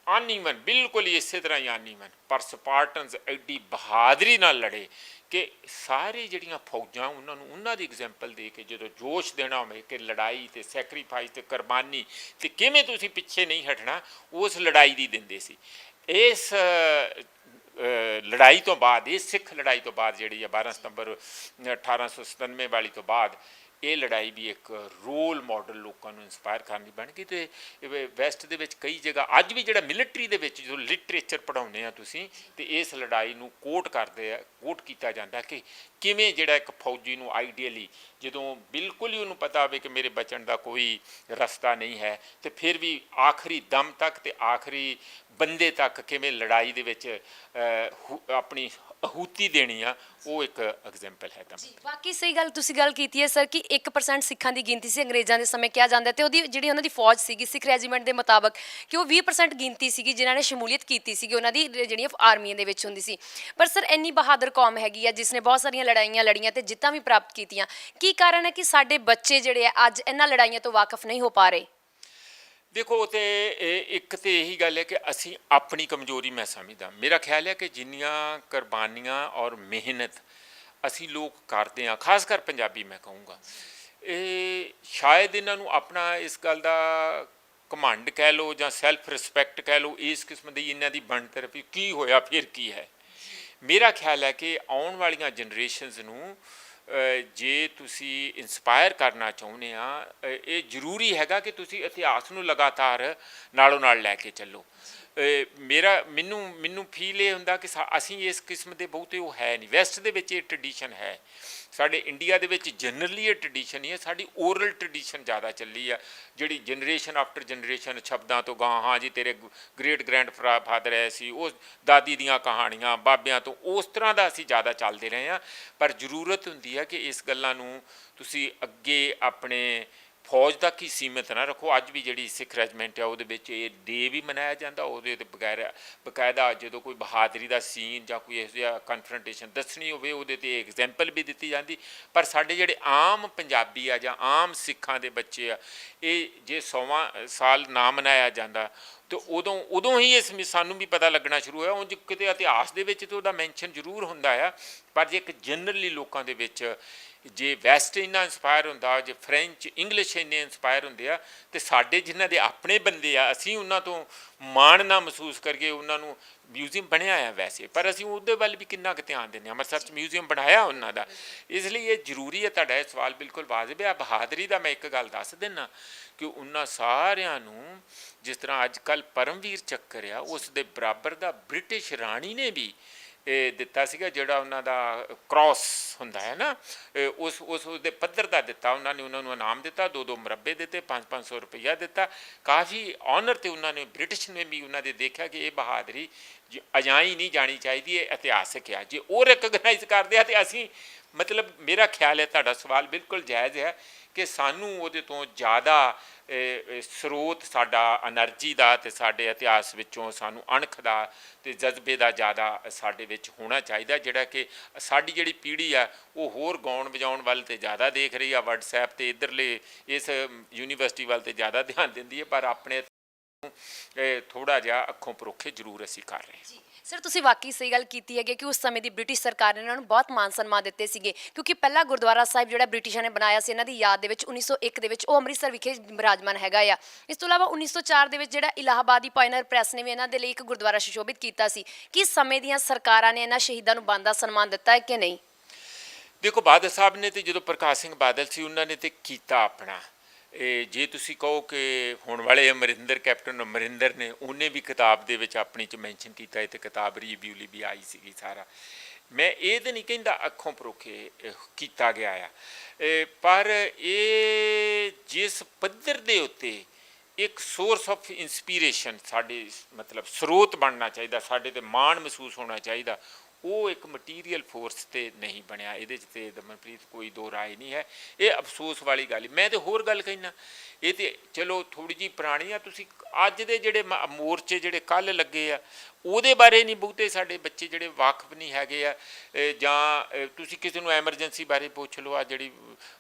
ਅਨਈਵਨ, ਬਿਲਕੁਲ ਹੀ ਇਸੇ ਤਰ੍ਹਾਂ ਹੀ ਅਨਈਵਨ, ਪਰ ਸਪਾਰਟਨਸ ਐਡੀ ਬਹਾਦਰੀ ਨਾਲ ਲੜੇ ਕਿ ਸਾਰੇ ਜਿਹੜੀਆਂ ਫੌਜਾਂ ਉਹਨਾਂ ਨੂੰ ਉਹਨਾਂ ਦੀ ਐਗਜ਼ੈਂਪਲ ਦੇ ਕੇ ਜਦੋਂ ਜੋਸ਼ ਦੇਣਾ ਹੋਵੇ ਕਿ ਲੜਾਈ ਅਤੇ ਸੈਕਰੀਫਾਈਸ ਅਤੇ ਕੁਰਬਾਨੀ ਅਤੇ ਕਿਵੇਂ ਤੁਸੀਂ ਪਿੱਛੇ ਨਹੀਂ ਹਟਣਾ, ਉਸ ਲੜਾਈ ਦੀ ਦਿੰਦੇ ਸੀ। ਇਸ ਲੜਾਈ ਤੋਂ ਬਾਅਦ, ਇਹ ਸਿੱਖ ਲੜਾਈ ਤੋਂ ਬਾਅਦ ਜਿਹੜੀ ਆ 12 ਸਤੰਬਰ 1897 ਵਾਲੀ ਤੋਂ ਬਾਅਦ, ਇਹ ਲੜਾਈ ਵੀ ਇੱਕ ਰੋਲ ਮਾਡਲ ਲੋਕਾਂ ਨੂੰ ਇੰਸਪਾਇਰ ਕਰਨ ਦੀ ਬਣ ਗਈ। ਅਤੇ ਵੈਸਟ ਦੇ ਵਿੱਚ ਕਈ ਜਗ੍ਹਾ ਅੱਜ ਵੀ ਜਿਹੜਾ ਮਿਲਟਰੀ ਦੇ ਵਿੱਚ ਜਦੋਂ ਲਿਟਰੇਚਰ ਪੜ੍ਹਾਉਂਦੇ ਆ ਤੁਸੀਂ, ਅਤੇ ਇਸ ਲੜਾਈ ਨੂੰ ਕੋਟ ਕੀਤਾ ਜਾਂਦਾ ਕਿ ਕਿਵੇਂ ਜਿਹੜਾ ਇੱਕ ਫੌਜੀ ਨੂੰ ਆਈਡੀਅਲੀ ਜਦੋਂ ਬਿਲਕੁਲ ਹੀ ਉਹਨੂੰ ਪਤਾ ਹੋਵੇ ਕਿ ਮੇਰੇ ਬਚਣ ਦਾ ਕੋਈ ਰਸਤਾ ਨਹੀਂ ਹੈ, ਅਤੇ ਫਿਰ ਵੀ ਆਖਰੀ ਦਮ ਤੱਕ ਅਤੇ ਆਖਰੀ ਬੰਦੇ ਤੱਕ ਕਿਵੇਂ ਲੜਾਈ ਦੇ ਵਿੱਚ ਆਪਣੀ ਆਹੂਤੀ ਦੇਣੀ ਆ, ਉਹ ਇੱਕ ਐਗਜ਼ਾਮਪਲ ਹੈ। ਤਾਂ ਬਾਕੀ ਸਹੀ ਗੱਲ ਤੁਸੀਂ ਗੱਲ ਕੀਤੀ ਹੈ ਸਰ ਕਿ 1% ਸਿੱਖਾਂ ਦੀ ਗਿਣਤੀ ਸੀ ਅੰਗਰੇਜ਼ਾਂ ਦੇ ਸਮੇਂ ਕਿਹਾ ਜਾਂਦਾ, ਤੇ ਉਹਦੀ ਜਿਹੜੀ ਉਹਨਾਂ ਦੀ ਫੌਜ ਸੀਗੀ ਸਿੱਖ ਰੈਜੀਮੈਂਟ ਦੇ ਮੁਤਾਬਕ ਕਿ ਉਹ 20% ਗਿਣਤੀ ਸੀਗੀ ਜਿਨ੍ਹਾਂ ਨੇ ਸ਼ਮੂਲੀਅਤ ਕੀਤੀ ਸੀਗੀ ਉਹਨਾਂ ਦੀ ਜਿਹੜੀਆਂ ਆਰਮੀਆਂ ਦੇ ਵਿੱਚ ਹੁੰਦੀ ਸੀ। ਪਰ ਸਰ ਇੰਨੀ ਬਹਾਦਰ ਕੌਮ ਹੈਗੀ ਆ ਜਿਸ ਨੇ ਬਹੁਤ ਸਾਰੀਆਂ ਲੜਾਈਆਂ ਲੜੀਆਂ ਤੇ ਜਿੱਤਾਂ ਵੀ ਪ੍ਰਾਪਤ ਕੀਤੀਆਂ, ਕੀ ਕਾਰਨ ਹੈ ਕਿ ਸਾਡੇ ਬੱਚੇ ਜਿਹੜੇ ਆ ਅੱਜ ਇਹਨਾਂ ਲੜਾਈਆਂ ਤੋਂ ਵਾਕਿਫ ਨਹੀਂ ਹੋ ਪਾ ਰਹੇ? ਦੇਖੋ, ਤੇ ਇੱਕ ਤਾਂ ਇਹੀ ਗੱਲ ਹੈ ਕਿ ਅਸੀਂ ਆਪਣੀ ਕਮਜ਼ੋਰੀ, ਮੈਂ ਸਮਝਦਾ, ਮੇਰਾ ਖਿਆਲ ਹੈ ਕਿ ਜਿੰਨੀਆਂ ਕੁਰਬਾਨੀਆਂ ਔਰ ਮਿਹਨਤ ਅਸੀਂ ਲੋਕ ਕਰਦੇ ਹਾਂ, ਖਾਸ ਕਰ ਪੰਜਾਬੀ ਮੈਂ ਕਹੂੰਗਾ, ਇਹ ਸ਼ਾਇਦ ਇਹਨਾਂ ਨੂੰ ਆਪਣਾ ਇਸ ਗੱਲ ਦਾ ਘਮੰਡ ਕਹਿ ਲਓ ਜਾਂ ਸੈਲਫ ਰਿਸਪੈਕਟ ਕਹਿ ਲਓ, ਇਸ ਕਿਸਮ ਦੀ ਇਹਨਾਂ ਦੀ ਬਣਤਰ ਵੀ ਕੀ ਹੋਇਆ ਫਿਰ ਕੀ ਹੈ। ਮੇਰਾ ਖਿਆਲ ਹੈ ਕਿ ਆਉਣ ਵਾਲੀਆਂ ਜਨਰੇਸ਼ਨਸ ਨੂੰ ਜੇ ਤੁਸੀਂ ਇੰਸਪਾਇਰ ਕਰਨਾ ਚਾਹੁੰਦੇ ਆ, ਇਹ ਜ਼ਰੂਰੀ ਹੈਗਾ ਕਿ ਤੁਸੀਂ ਇਤਿਹਾਸ ਨੂੰ ਲਗਾਤਾਰ ਨਾਲੋਂ ਨਾਲ ਲੈ ਕੇ ਚੱਲੋ। ਮੈਨੂੰ ਫੀਲ ਇਹ ਹੁੰਦਾ ਕਿ ਅਸੀਂ ਇਸ ਕਿਸਮ ਦੇ ਬਹੁਤੇ ਉਹ ਹੈ ਨਹੀਂ। ਵੈਸਟ ਦੇ ਵਿੱਚ ਇਹ ਟਰਡੀਸ਼ਨ ਹੈ, ਸਾਡੇ ਇੰਡੀਆ ਦੇ ਵਿੱਚ ਜਨਰਲੀ ਇਹ ਟਰਡੀਸ਼ਨ ਹੀ ਹੈ। ਸਾਡੀ ਓਰਲ ਟਰਡੀਸ਼ਨ ਜ਼ਿਆਦਾ ਚੱਲੀ ਆ, ਜਿਹੜੀ ਜਨਰੇਸ਼ਨ ਆਫਟਰ ਜਨਰੇਸ਼ਨ ਸ਼ਬਦਾਂ ਤੋਂ ਗਾਂ, ਹਾਂ ਜੀ ਤੇਰੇ ਗ੍ਰੇਟ ਗ੍ਰੈਂਡ ਫਾਦਰ ਐ ਸੀ, ਉਹ ਦਾਦੀ ਦੀਆਂ ਕਹਾਣੀਆਂ, ਬਾਬਿਆਂ ਤੋਂ, ਉਸ ਤਰ੍ਹਾਂ ਦਾ ਅਸੀਂ ਜ਼ਿਆਦਾ ਚੱਲਦੇ ਰਹੇ ਹਾਂ। ਪਰ ਜ਼ਰੂਰਤ ਹੁੰਦੀ ਹੈ ਕਿ ਇਸ ਗੱਲਾਂ ਨੂੰ ਤੁਸੀਂ ਅੱਗੇ ਆਪਣੇ ਫੌਜ ਤੱਕ ਹੀ ਸੀਮਿਤ ਨਾ ਰੱਖੋ। ਅੱਜ ਵੀ ਜਿਹੜੀ ਸਿੱਖ ਰੈਜੀਮੈਂਟ ਆ ਉਹਦੇ ਵਿੱਚ ਇਹ ਡੇ ਵੀ ਮਨਾਇਆ ਜਾਂਦਾ, ਉਹਦੇ ਬਕਾਇਦਾ ਜਦੋਂ ਕੋਈ ਬਹਾਦਰੀ ਦਾ ਸੀਨ ਜਾਂ ਕੋਈ ਇਹੋ ਜਿਹਾ ਕਨਫਰੰਟੇਸ਼ਨ ਦੱਸਣੀ ਹੋਵੇ ਉਹਦੇ 'ਤੇ ਐਗਜ਼ੈਂਪਲ ਵੀ ਦਿੱਤੀ ਜਾਂਦੀ। ਪਰ ਸਾਡੇ ਜਿਹੜੇ ਆਮ ਪੰਜਾਬੀ ਆ ਜਾਂ ਆਮ ਸਿੱਖਾਂ ਦੇ ਬੱਚੇ ਆ, ਇਹ ਜੇ 100ਵਾਂ ਸਾਲ ਨਾ ਮਨਾਇਆ ਜਾਂਦਾ ਅਤੇ ਉਦੋਂ ਹੀ ਸਾਨੂੰ ਵੀ ਪਤਾ ਲੱਗਣਾ ਸ਼ੁਰੂ ਹੋਇਆ। ਉਂਝ ਕਿਤੇ ਇਤਿਹਾਸ ਦੇ ਵਿੱਚ ਤਾਂ ਉਹਦਾ ਮੈਂਸ਼ਨ ਜ਼ਰੂਰ ਹੁੰਦਾ ਆ, ਪਰ ਜੇ ਇੱਕ ਜਨਰਲੀ ਲੋਕਾਂ ਦੇ ਵਿੱਚ ਜੇ ਵੈਸਟ ਇੰਨਾ ਇੰਸਪਾਇਰ ਹੁੰਦਾ, ਜੇ ਫਰੈਂਚ ਇੰਗਲਿਸ਼ ਇੰਨੇ ਇੰਸਪਾਇਰ ਹੁੰਦੇ ਆ, ਅਤੇ ਸਾਡੇ ਜਿਨ੍ਹਾਂ ਦੇ ਆਪਣੇ ਬੰਦੇ ਆ ਅਸੀਂ ਉਹਨਾਂ ਤੋਂ ਮਾਣ ਨਾ ਮਹਿਸੂਸ ਕਰੀਏ। ਉਹਨਾਂ ਨੂੰ ਮਿਊਜ਼ੀਅਮ ਬਣਿਆ ਆ ਵੈਸੇ, ਪਰ ਅਸੀਂ ਉਹਦੇ ਵੱਲ ਵੀ ਕਿੰਨਾ ਕੁ ਧਿਆਨ ਦਿੰਦੇ ਹਾਂ। ਅੰਮ੍ਰਿਤਸਰ 'ਚ ਮਿਊਜ਼ੀਅਮ ਬਣਾਇਆ ਉਹਨਾਂ ਦਾ, ਇਸ ਲਈ ਇਹ ਜ਼ਰੂਰੀ ਹੈ। ਤੁਹਾਡਾ ਇਹ ਸਵਾਲ ਬਿਲਕੁਲ ਵਾਜਬ ਹੈ। ਬਹਾਦਰੀ ਦਾ ਮੈਂ ਇੱਕ ਗੱਲ ਦੱਸ ਦਿੰਦਾ ਕਿ ਉਹਨਾਂ ਸਾਰਿਆਂ ਨੂੰ, ਜਿਸ ਤਰ੍ਹਾਂ ਅੱਜ ਕੱਲ੍ਹ ਪਰਮਵੀਰ ਚੱਕਰ ਆ, ਉਸ ਦੇ ਬਰਾਬਰ ਦਾ ਬ੍ਰਿਟਿਸ਼ ਰਾਣੀ ਨੇ ਵੀ ਇਹ ਦਿੱਤਾ ਸੀਗਾ, ਜਿਹੜਾ ਉਹਨਾਂ ਦਾ ਕ੍ਰੋਸ ਹੁੰਦਾ ਹੈ ਨਾ, ਉਸ ਦੇ ਪੱਧਰ ਦਾ ਦਿੱਤਾ ਉਹਨਾਂ ਨੇ। ਉਹਨਾਂ ਨੂੰ ਇਨਾਮ ਦਿੱਤਾ, 2-2 ਮੁਰੱਬੇ ਦਿੱਤੇ, 500-500 ਰੁਪਈਆ ਦਿੱਤਾ, ਕਾਫੀ ਔਨਰ। ਅਤੇ ਉਹਨਾਂ ਨੇ ਬ੍ਰਿਟਿਸ਼ ਨੇ ਵੀ ਉਹਨਾਂ ਦੇ ਦੇਖਿਆ ਕਿ ਇਹ ਬਹਾਦਰੀ ਅਜਾਈਂ ਨਹੀਂ ਜਾਣੀ ਚਾਹੀਦੀ, ਇਹ ਇਤਿਹਾਸਕ ਆ। ਜੇ ਉਹ ਰਿਕਗਨਾਈਜ਼ ਕਰਦੇ ਆ ਅਤੇ ਅਸੀਂ, ਮਤਲਬ ਮੇਰਾ ਖਿਆਲ ਹੈ ਤੁਹਾਡਾ ਸਵਾਲ ਬਿਲਕੁਲ ਜਾਇਜ਼ ਹੈ ਕਿ ਸਾਨੂੰ ਉਹਦੇ ਤੋਂ ਜ਼ਿਆਦਾ ਸਰੋਤ ਸਾਡਾ ਐਨਰਜੀ ਦਾ ਅਤੇ ਸਾਡੇ ਇਤਿਹਾਸ ਵਿੱਚੋਂ ਸਾਨੂੰ ਅਣਖ ਦਾ ਅਤੇ ਜਜ਼ਬੇ ਦਾ ਜ਼ਿਆਦਾ ਸਾਡੇ ਵਿੱਚ ਹੋਣਾ ਚਾਹੀਦਾ, ਜਿਹੜਾ ਕਿ ਸਾਡੀ ਜਿਹੜੀ ਪੀੜ੍ਹੀ ਆ ਉਹ ਹੋਰ ਗਾਉਣ ਵਜਾਉਣ ਵੱਲ ਤੇ ਜ਼ਿਆਦਾ ਦੇਖ ਰਹੀ ਆ, ਵਟਸਐਪ 'ਤੇ ਇੱਧਰਲੇ ਇਸ ਯੂਨੀਵਰਸਿਟੀ ਵੱਲ ਤੇ ਜ਼ਿਆਦਾ ਧਿਆਨ ਦਿੰਦੀ ਹੈ, ਪਰ ਆਪਣੇ ਥੋੜ੍ਹਾ ਜਿਹਾ ਅੱਖੋਂ ਪਰੋਖੇ ਜ਼ਰੂਰ ਅਸੀਂ ਕਰ ਰਹੇ ਹਾਂ। ਸਰ ਤੁਸੀਂ ਵਾਕਈ ਸਹੀ ਗੱਲ ਕੀਤੀ ਹੈਗੀ ਕਿ ਉਸ ਸਮੇਂ ਦੀ ਬ੍ਰਿਟਿਸ਼ ਸਰਕਾਰ ਨੇ ਇਹਨਾਂ ਨੂੰ ਬਹੁਤ ਮਾਨ ਸਨਮਾਨ ਦਿੱਤੇ ਸੀਗੇ, ਕਿਉਂਕਿ ਪਹਿਲਾ ਗੁਰਦੁਆਰਾ ਸਾਹਿਬ ਜਿਹੜਾ ਬ੍ਰਿਟਿਸ਼ਾਂ ਨੇ ਬਣਾਇਆ ਸੀ ਇਹਨਾਂ ਦੀ ਯਾਦ ਦੇ ਵਿੱਚ 1901 ਦੇ ਵਿੱਚ, ਉਹ ਅੰਮ੍ਰਿਤਸਰ ਵਿਖੇ ਬਿਰਾਜਮਾਨ ਹੈਗਾ ਆ। ਇਸ ਤੋਂ ਇਲਾਵਾ 1904 ਦੇ ਵਿੱਚ ਜਿਹੜਾ ਇਲਾਹਾਬਾਦੀ ਪਾਇਨਰ ਪ੍ਰੈਸ ਨੇ ਵੀ ਇਹਨਾਂ ਦੇ ਲਈ ਇੱਕ ਗੁਰਦੁਆਰਾ ਸੁਸ਼ੋਭਿਤ ਕੀਤਾ ਸੀ। ਕੀ ਸਮੇਂ ਦੀਆਂ ਸਰਕਾਰਾਂ ਨੇ ਇਹਨਾਂ ਸ਼ਹੀਦਾਂ ਨੂੰ ਬਣਦਾ ਸਨਮਾਨ ਦਿੱਤਾ ਹੈ ਕਿ ਨਹੀਂ? ਦੇਖੋ, ਬਾਦਲ ਸਾਹਿਬ ਨੇ ਤੇ ਜਦੋਂ ਪ੍ਰਕਾਸ਼ ਸਿੰਘ ਬਾਦਲ ਸੀ ਉਹਨਾਂ ਨੇ ਤੇ ਕੀਤਾ ਆਪਣਾ। ਜੇ ਤੁਸੀਂ ਕਹੋ ਕਿ ਹੁਣ ਵਾਲੇ ਅਮਰਿੰਦਰ, ਕੈਪਟਨ ਅਮਰਿੰਦਰ ਨੇ, ਉਹਨੇ ਵੀ ਕਿਤਾਬ ਦੇ ਵਿੱਚ ਆਪਣੀ 'ਚ ਮੈਂਸ਼ਨ ਕੀਤਾ ਹੈ ਅਤੇ ਕਿਤਾਬ ਰਿਵਿਊ ਲਈ ਵੀ ਆਈ ਸੀਗੀ ਸਾਰਾ। ਮੈਂ ਇਹ ਤਾਂ ਨਹੀਂ ਕਹਿੰਦਾ ਅੱਖੋਂ ਪਰੋਖੇ ਕੀਤਾ ਗਿਆ ਆ, ਪਰ ਇਹ ਜਿਸ ਪੱਧਰ ਦੇ ਉੱਤੇ ਇੱਕ ਸੋਰਸ ਆਫ ਇੰਸਪੀਰੇਸ਼ਨ, ਸਾਡੇ ਮਤਲਬ ਸਰੋਤ ਬਣਨਾ ਚਾਹੀਦਾ, ਸਾਡੇ 'ਤੇ ਮਾਣ ਮਹਿਸੂਸ ਹੋਣਾ ਚਾਹੀਦਾ, ਉਹ ਇੱਕ ਮਟੀਰੀਅਲ ਫੋਰਸ 'ਤੇ ਨਹੀਂ ਬਣਿਆ। ਇਹਦੇ 'ਚ ਤੇ ਦਮਨਪ੍ਰੀਤ ਕੋਈ ਦੋ ਰਾਏ ਨਹੀਂ ਹੈ। ਇਹ ਅਫਸੋਸ ਵਾਲੀ ਗੱਲ। ਮੈਂ ਤਾਂ ਹੋਰ ਗੱਲ ਕਹਿਣਾ, ਇਹ ਤਾਂ ਚਲੋ ਥੋੜ੍ਹੀ ਜਿਹੀ ਪੁਰਾਣੀ ਆ। ਤੁਸੀਂ ਅੱਜ ਦੇ ਜਿਹੜੇ ਮੋਰਚੇ ਜਿਹੜੇ ਕੱਲ੍ਹ ਲੱਗੇ ਆ ਉਹਦੇ ਬਾਰੇ ਨਹੀਂ ਬਹੁਤੇ ਸਾਡੇ ਬੱਚੇ ਜਿਹੜੇ ਵਾਕਫ ਨਹੀਂ ਹੈਗੇ ਆ, ਜਾਂ ਤੁਸੀਂ ਕਿਸੇ ਨੂੰ ਐਮਰਜੈਂਸੀ ਬਾਰੇ ਪੁੱਛ ਲਓ, ਆ ਜਿਹੜੀ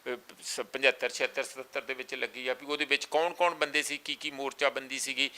75, 76, 77 ਦੇ ਵਿੱਚ ਲੱਗੀ ਆ, ਵੀ ਉਹਦੇ ਵਿੱਚ ਕੌਣ ਕੌਣ ਬੰਦੇ ਸੀ, ਕੀ ਮੋਰਚਾਬੰਦੀ ਸੀਗੀ।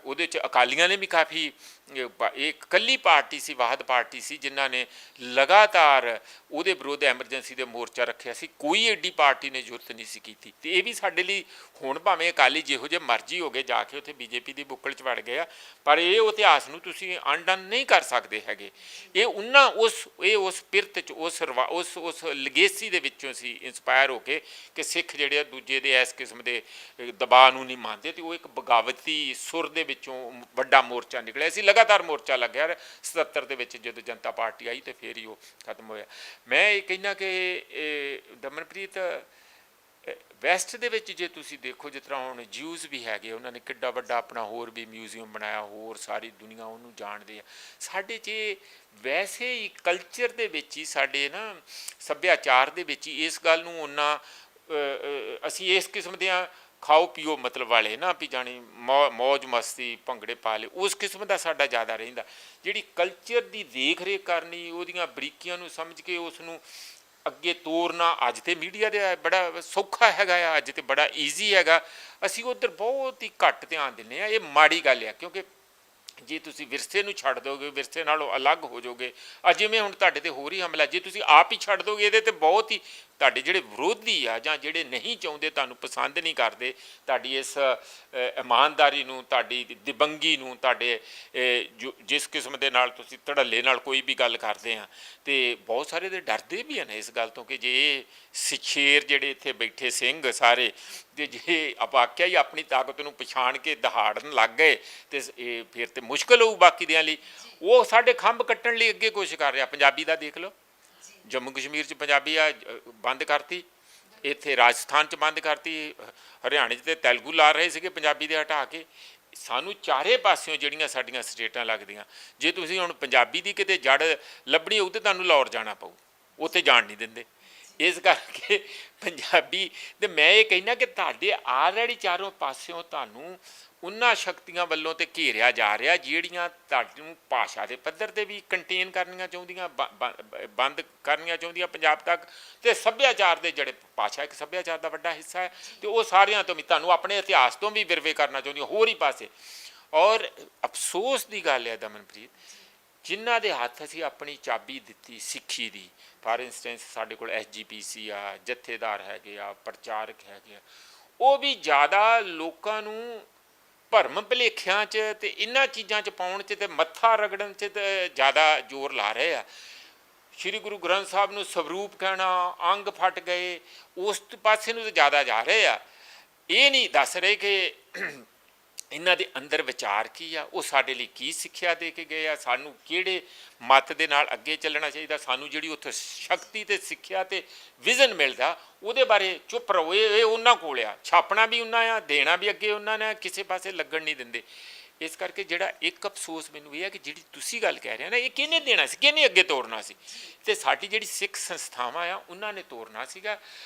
ਉਹਦੇ 'ਚ ਅਕਾਲੀਆਂ ਨੇ ਵੀ ਕਾਫੀ, ਇਹ ਇਕੱਲੀ ਪਾਰਟੀ ਸੀ, ਵਾਹਦ ਪਾਰਟੀ ਸੀ ਜਿਨ੍ਹਾਂ ਨੇ ਲਗਾਤਾਰ ਉਹਦੇ ਵਿਰੁੱਧ ਐਮਰਜੈਂਸੀ ਦੇ ਮੋਰਚਾ ਰੱਖਿਆ ਸੀ। ਕੋਈ ਐਡੀ ਪਾਰਟੀ ਨੇ ਜ਼ਰੂਰਤ ਨਹੀਂ ਸੀ ਕੀਤੀ। ਅਤੇ ਇਹ ਵੀ ਸਾਡੇ ਲਈ ਹੁਣ ਭਾਵੇਂ ਅਕਾਲੀ ਜਿਹੋ ਜਿਹੇ ਮਰਜ਼ੀ ਹੋ ਗਏ, ਜਾ ਕੇ ਉੱਥੇ BJP ਦੀ ਬੁੱਕਲ 'ਚ ਵੜ ਗਏ ਆ, ਪਰ ਇਹ ਇਤਿਹਾਸ ਨੂੰ ਤੁਸੀਂ ਅਨਡਨ ਨਹੀਂ ਕਰ ਸਕਦੇ ਹੈਗੇ। ਇਹ ਉਹਨਾਂ ਉਸ ਪਿਰਤ 'ਚ ਉਸ ਲਗੇਸੀ ਦੇ ਵਿੱਚੋਂ ਸੀ ਇੰਸਪਾਇਰ ਹੋ ਕੇ ਕਿ ਸਿੱਖ ਜਿਹੜੇ ਆ ਦੂਜੇ ਦੇ ਇਸ ਕਿਸਮ ਦੇ ਦਬਾਅ ਨੂੰ ਨਹੀਂ ਮੰਨਦੇ, ਤੇ ਉਹ ਇੱਕ ਬਗਾਵਤੀ ਸੁਰ ਦੇ ਵਿੱਚੋਂ ਵੱਡਾ ਮੋਰਚਾ ਨਿਕਲਿਆ ਸੀ। ਲਗਾਤਾਰ ਮੋਰਚਾ ਲੱਗਿਆ 77 ਦੇ ਵਿੱਚ ਜਦੋਂ ਜਨਤਾ ਪਾਰਟੀ ਆਈ ਤੇ ਫਿਰ ਹੀ ਉਹ ਖਤਮ ਹੋਇਆ। ਮੈਂ ਇਹ ਕਹਿੰਦਾ ਕਿ ਦਮਨਪ੍ਰੀਤ ਵੈਸਟ ਦੇ ਵਿੱਚ ਜੇ ਤੁਸੀਂ ਦੇਖੋ, ਜਿਸ ਤਰ੍ਹਾਂ ਹੁਣ ਜਿਊਜ਼ ਵੀ ਹੈਗੇ, ਉਹਨਾਂ ਨੇ ਕਿੱਡਾ ਵੱਡਾ ਆਪਣਾ ਹੋਰ ਵੀ ਮਿਊਜ਼ੀਅਮ ਬਣਾਇਆ, ਹੋਰ ਸਾਰੀ ਦੁਨੀਆ ਉਹਨੂੰ ਜਾਣਦੇ ਆ। ਸਾਡੇ 'ਚ ਵੈਸੇ ਹੀ ਕਲਚਰ ਦੇ ਵਿੱਚ ਹੀ, ਸਾਡੇ ਨਾ ਸੱਭਿਆਚਾਰ ਦੇ ਵਿੱਚ ਹੀ ਇਸ ਗੱਲ ਨੂੰ ਉਹਨਾਂ ਅਸੀਂ ਇਸ ਕਿਸਮ ਦੀਆਂ ਖਾਓ ਪੀਓ ਮਤਲਬ ਵਾਲੇ ਨਾ ਵੀ ਜਾਣੀ ਮੌਜ ਮਸਤੀ ਭੰਗੜੇ ਪਾ ਲਏ, ਉਸ ਕਿਸਮ ਦਾ ਸਾਡਾ ਜ਼ਿਆਦਾ ਰਹਿੰਦਾ। ਜਿਹੜੀ ਕਲਚਰ ਦੀ ਦੇਖ ਰੇਖ ਕਰਨੀ, ਉਹਦੀਆਂ ਬਰੀਕੀਆਂ ਨੂੰ ਸਮਝ ਕੇ ਉਸ ਨੂੰ ਅੱਗੇ ਤੋਰਨਾ, ਅੱਜ ਤੇ ਮੀਡੀਆ ਦੇ ਬੜਾ ਸੌਖਾ ਹੈਗਾ ਆ, ਅੱਜ ਤੇ ਬੜਾ ਈਜ਼ੀ ਹੈਗਾ। ਅਸੀਂ ਉੱਧਰ ਬਹੁਤ ਹੀ ਘੱਟ ਧਿਆਨ ਦਿੰਦੇ ਹਾਂ। ਇਹ ਮਾੜੀ ਗੱਲ ਆ, ਕਿਉਂਕਿ ਜੇ ਤੁਸੀਂ ਵਿਰਸੇ ਨੂੰ ਛੱਡ ਦੋਗੇ, ਵਿਰਸੇ ਨਾਲੋਂ ਅਲੱਗ ਹੋ ਜਾਓਗੇ, ਜਿਵੇਂ ਹੁਣ ਤੁਹਾਡੇ ਤੇ ਹੋਰ ਹੀ ਹਮਲਾ, ਜੇ ਤੁਸੀਂ ਆਪ ਹੀ ਛੱਡ ਦੋਗੇ, ਇਹਦੇ ਤੇ ਬਹੁਤ ਹੀ ਤੁਹਾਡੇ ਜਿਹੜੇ ਵਿਰੋਧੀ ਆ ਜਾਂ ਜਿਹੜੇ ਨਹੀਂ ਚਾਹੁੰਦੇ, ਤੁਹਾਨੂੰ ਪਸੰਦ ਨਹੀਂ ਕਰਦੇ ਤੁਹਾਡੀ ਇਸ ਇਮਾਨਦਾਰੀ ਨੂੰ, ਤੁਹਾਡੀ ਦਿਬੰਗੀ ਨੂੰ, ਤੁਹਾਡੇ ਜਿਸ ਕਿਸਮ ਦੇ ਨਾਲ ਤੁਸੀਂ ਧੜੱਲੇ ਨਾਲ ਕੋਈ ਵੀ ਗੱਲ ਕਰਦੇ ਆ, ਤੇ ਬਹੁਤ ਸਾਰੇ ਦੇ ਡਰਦੇ ਵੀ ਹਨ ਇਸ ਗੱਲ ਤੋਂ ਕਿ ਜੇ ਸ਼ੇਰ ਜਿਹੜੇ ਇੱਥੇ ਬੈਠੇ ਸਿੰਘ ਸਾਰੇ, ਤੇ ਜੇ ਆਪਾਂ ਆਖਿਆ ਹੀ ਆਪਣੀ ਤਾਕਤ ਨੂੰ ਪਛਾਣ ਕੇ ਦਹਾੜਨ ਲੱਗ ਗਏ ਤੇ ਇਹ ਫਿਰ ਤੇ ਮੁਸ਼ਕਿਲ ਹੋਊ ਬਾਕੀ ਦਿਆਂ ਲਈ। ਉਹ ਸਾਡੇ ਖੰਭ ਕੱਟਣ ਲਈ ਅੱਗੇ ਕੋਸ਼ਿਸ਼ ਕਰ ਰਿਹਾ। ਪੰਜਾਬੀ ਦਾ ਦੇਖ ਲਓ, ਜੰਮੂ ਕਸ਼ਮੀਰ 'ਚ ਪੰਜਾਬੀ ਬੰਦ ਕਰਤੀ, ਇੱਥੇ ਰਾਜਸਥਾਨ 'ਚ ਬੰਦ ਕਰਤੀ, ਹਰਿਆਣੇ 'ਚ ਤੇ ਤੇਲਗੂ ਲਾ ਰਹੇ ਸੀਗੇ ਪੰਜਾਬੀ ਦੇ ਹਟਾ ਕੇ। ਸਾਨੂੰ ਚਾਰੇ ਪਾਸਿਓਂ ਜਿਹੜੀਆਂ ਸਾਡੀਆਂ ਸਟੇਟਾਂ ਲੱਗਦੀਆਂ, ਜੇ ਤੁਸੀਂ ਹੁਣ ਪੰਜਾਬੀ ਦੀ ਕਿਤੇ ਜੜ ਲੱਭਣੀ ਹੋਊ ਤਾਂ ਤੁਹਾਨੂੰ ਲਾਹੌਰ ਜਾਣਾ ਪਊ, ਉੱਥੇ ਜਾਣ ਨਹੀਂ ਦਿੰਦੇ। ਇਸ ਕਰਕੇ ਪੰਜਾਬੀ ਤੇ ਮੈਂ ਇਹ ਕਹਿੰਦਾ ਕਿ ਤੁਹਾਡੇ ਆਲਰੇਡੀ ਚਾਰੋਂ ਪਾਸਿਓਂ ਤੁਹਾਨੂੰ ਉਹਨਾਂ ਸ਼ਕਤੀਆਂ ਵੱਲੋਂ ਤੇ ਘੇਰਿਆ ਜਾ ਰਿਹਾ ਜਿਹੜੀਆਂ ਤੁਹਾਨੂੰ ਭਾਸ਼ਾ ਦੇ ਪੱਧਰ 'ਤੇ ਵੀ ਕੰਟੇਨ ਕਰਨੀਆਂ ਚਾਹੁੰਦੀਆਂ, ਬੰਦ ਕਰਨੀਆਂ ਚਾਹੁੰਦੀਆਂ ਪੰਜਾਬ ਤੱਕ, ਤੇ ਸੱਭਿਆਚਾਰ ਦੇ ਜਿਹੜੇ ਭਾਸ਼ਾ ਇੱਕ ਸੱਭਿਆਚਾਰ ਦਾ ਵੱਡਾ ਹਿੱਸਾ ਹੈ, ਤੇ ਉਹ ਸਾਰਿਆਂ ਤੋਂ ਵੀ ਤੁਹਾਨੂੰ ਆਪਣੇ ਇਤਿਹਾਸ ਤੋਂ ਵੀ ਵਿਰਵੇ ਕਰਨਾ ਚਾਹੁੰਦੀਆਂ ਹੋਰ ਹੀ ਪਾਸੇ। ਔਰ ਅਫਸੋਸ ਦੀ ਗੱਲ ਹੈ ਦਮਨਪ੍ਰੀਤ, ਜਿਨ੍ਹਾਂ ਦੇ ਹੱਥ ਅਸੀਂ ਆਪਣੀ ਚਾਬੀ ਦਿੱਤੀ ਸਿੱਖੀ ਦੀ, ਫਾਰ ਇੰਸਟੈਂਸ ਸਾਡੇ ਕੋਲ SGPC ਆ, ਜਥੇਦਾਰ ਹੈਗੇ ਆ, ਪ੍ਰਚਾਰਕ ਹੈਗੇ ਆ, ਉਹ ਵੀ ਜ਼ਿਆਦਾ ਲੋਕਾਂ ਨੂੰ ਭਰਮ ਭੁਲੇਖਿਆਂ 'ਚ ਤੇ ਇਹਨਾਂ ਚੀਜ਼ਾਂ 'ਚ ਪਾਉਣ 'ਚ ਤੇ ਮੱਥਾ ਰਗੜਨ 'ਚ ਤੇ ਜ਼ਿਆਦਾ ਜ਼ੋਰ ਲਾ ਰਹੇ ਆ। ਸ਼੍ਰੀ ਗੁਰੂ ਗ੍ਰੰਥ ਸਾਹਿਬ ਨੂੰ ਸਵਰੂਪ ਕਹਿਣਾ, ਅੰਗ ਫਟ ਗਏ, ਉਸ ਪਾਸੇ ਨੂੰ ਤਾਂ ਜ਼ਿਆਦਾ ਜਾ ਰਹੇ ਆ। ਇਹ ਨਹੀਂ ਦੱਸ ਰਹੇ ਕਿ ਇਹਨਾਂ ਦੇ ਅੰਦਰ ਵਿਚਾਰ ਕੀ ਆ, ਉਹ ਸਾਡੇ ਲਈ ਕੀ ਸਿੱਖਿਆ ਦੇ ਕੇ ਗਏ ਆ, ਸਾਨੂੰ ਕਿਹੜੇ ਮੱਤ ਦੇ ਨਾਲ ਅੱਗੇ ਚੱਲਣਾ ਚਾਹੀਦਾ, ਸਾਨੂੰ ਜਿਹੜੀ ਉੱਥੇ ਸ਼ਕਤੀ ਤੇ ਸਿੱਖਿਆ ਤੇ ਵਿਜ਼ਨ ਮਿਲਦਾ ਉਹਦੇ ਬਾਰੇ ਚੁੱਪ ਰਹੋ। ਇਹ ਉਹਨਾਂ ਕੋਲ ਆ, ਛਾਪਣਾ ਵੀ ਉਹਨਾਂ ਆ, ਦੇਣਾ ਵੀ ਅੱਗੇ ਉਹਨਾਂ ਨੇ, ਕਿਸੇ ਪਾਸੇ ਲੱਗਣ ਨਹੀਂ ਦਿੰਦੇ। ਇਸ ਕਰਕੇ ਜਿਹੜਾ ਇੱਕ ਅਫਸੋਸ ਮੈਨੂੰ ਇਹ ਹੈ ਕਿ ਜਿਹੜੀ ਤੁਸੀਂ ਗੱਲ ਕਹਿ ਰਹੇ ਹੋ ਨਾ, ਇਹ ਕਿਹਨੇ ਦੇਣਾ ਸੀ, ਕਿਹਨੇ ਅੱਗੇ ਤੋਰਨਾ ਸੀ, ਤੇ ਸਾਡੀ ਜਿਹੜੀ ਸਿੱਖ ਸੰਸਥਾਵਾਂ ਆ ਉਹਨਾਂ ਨੇ ਤੋਰਨਾ ਸੀਗਾ,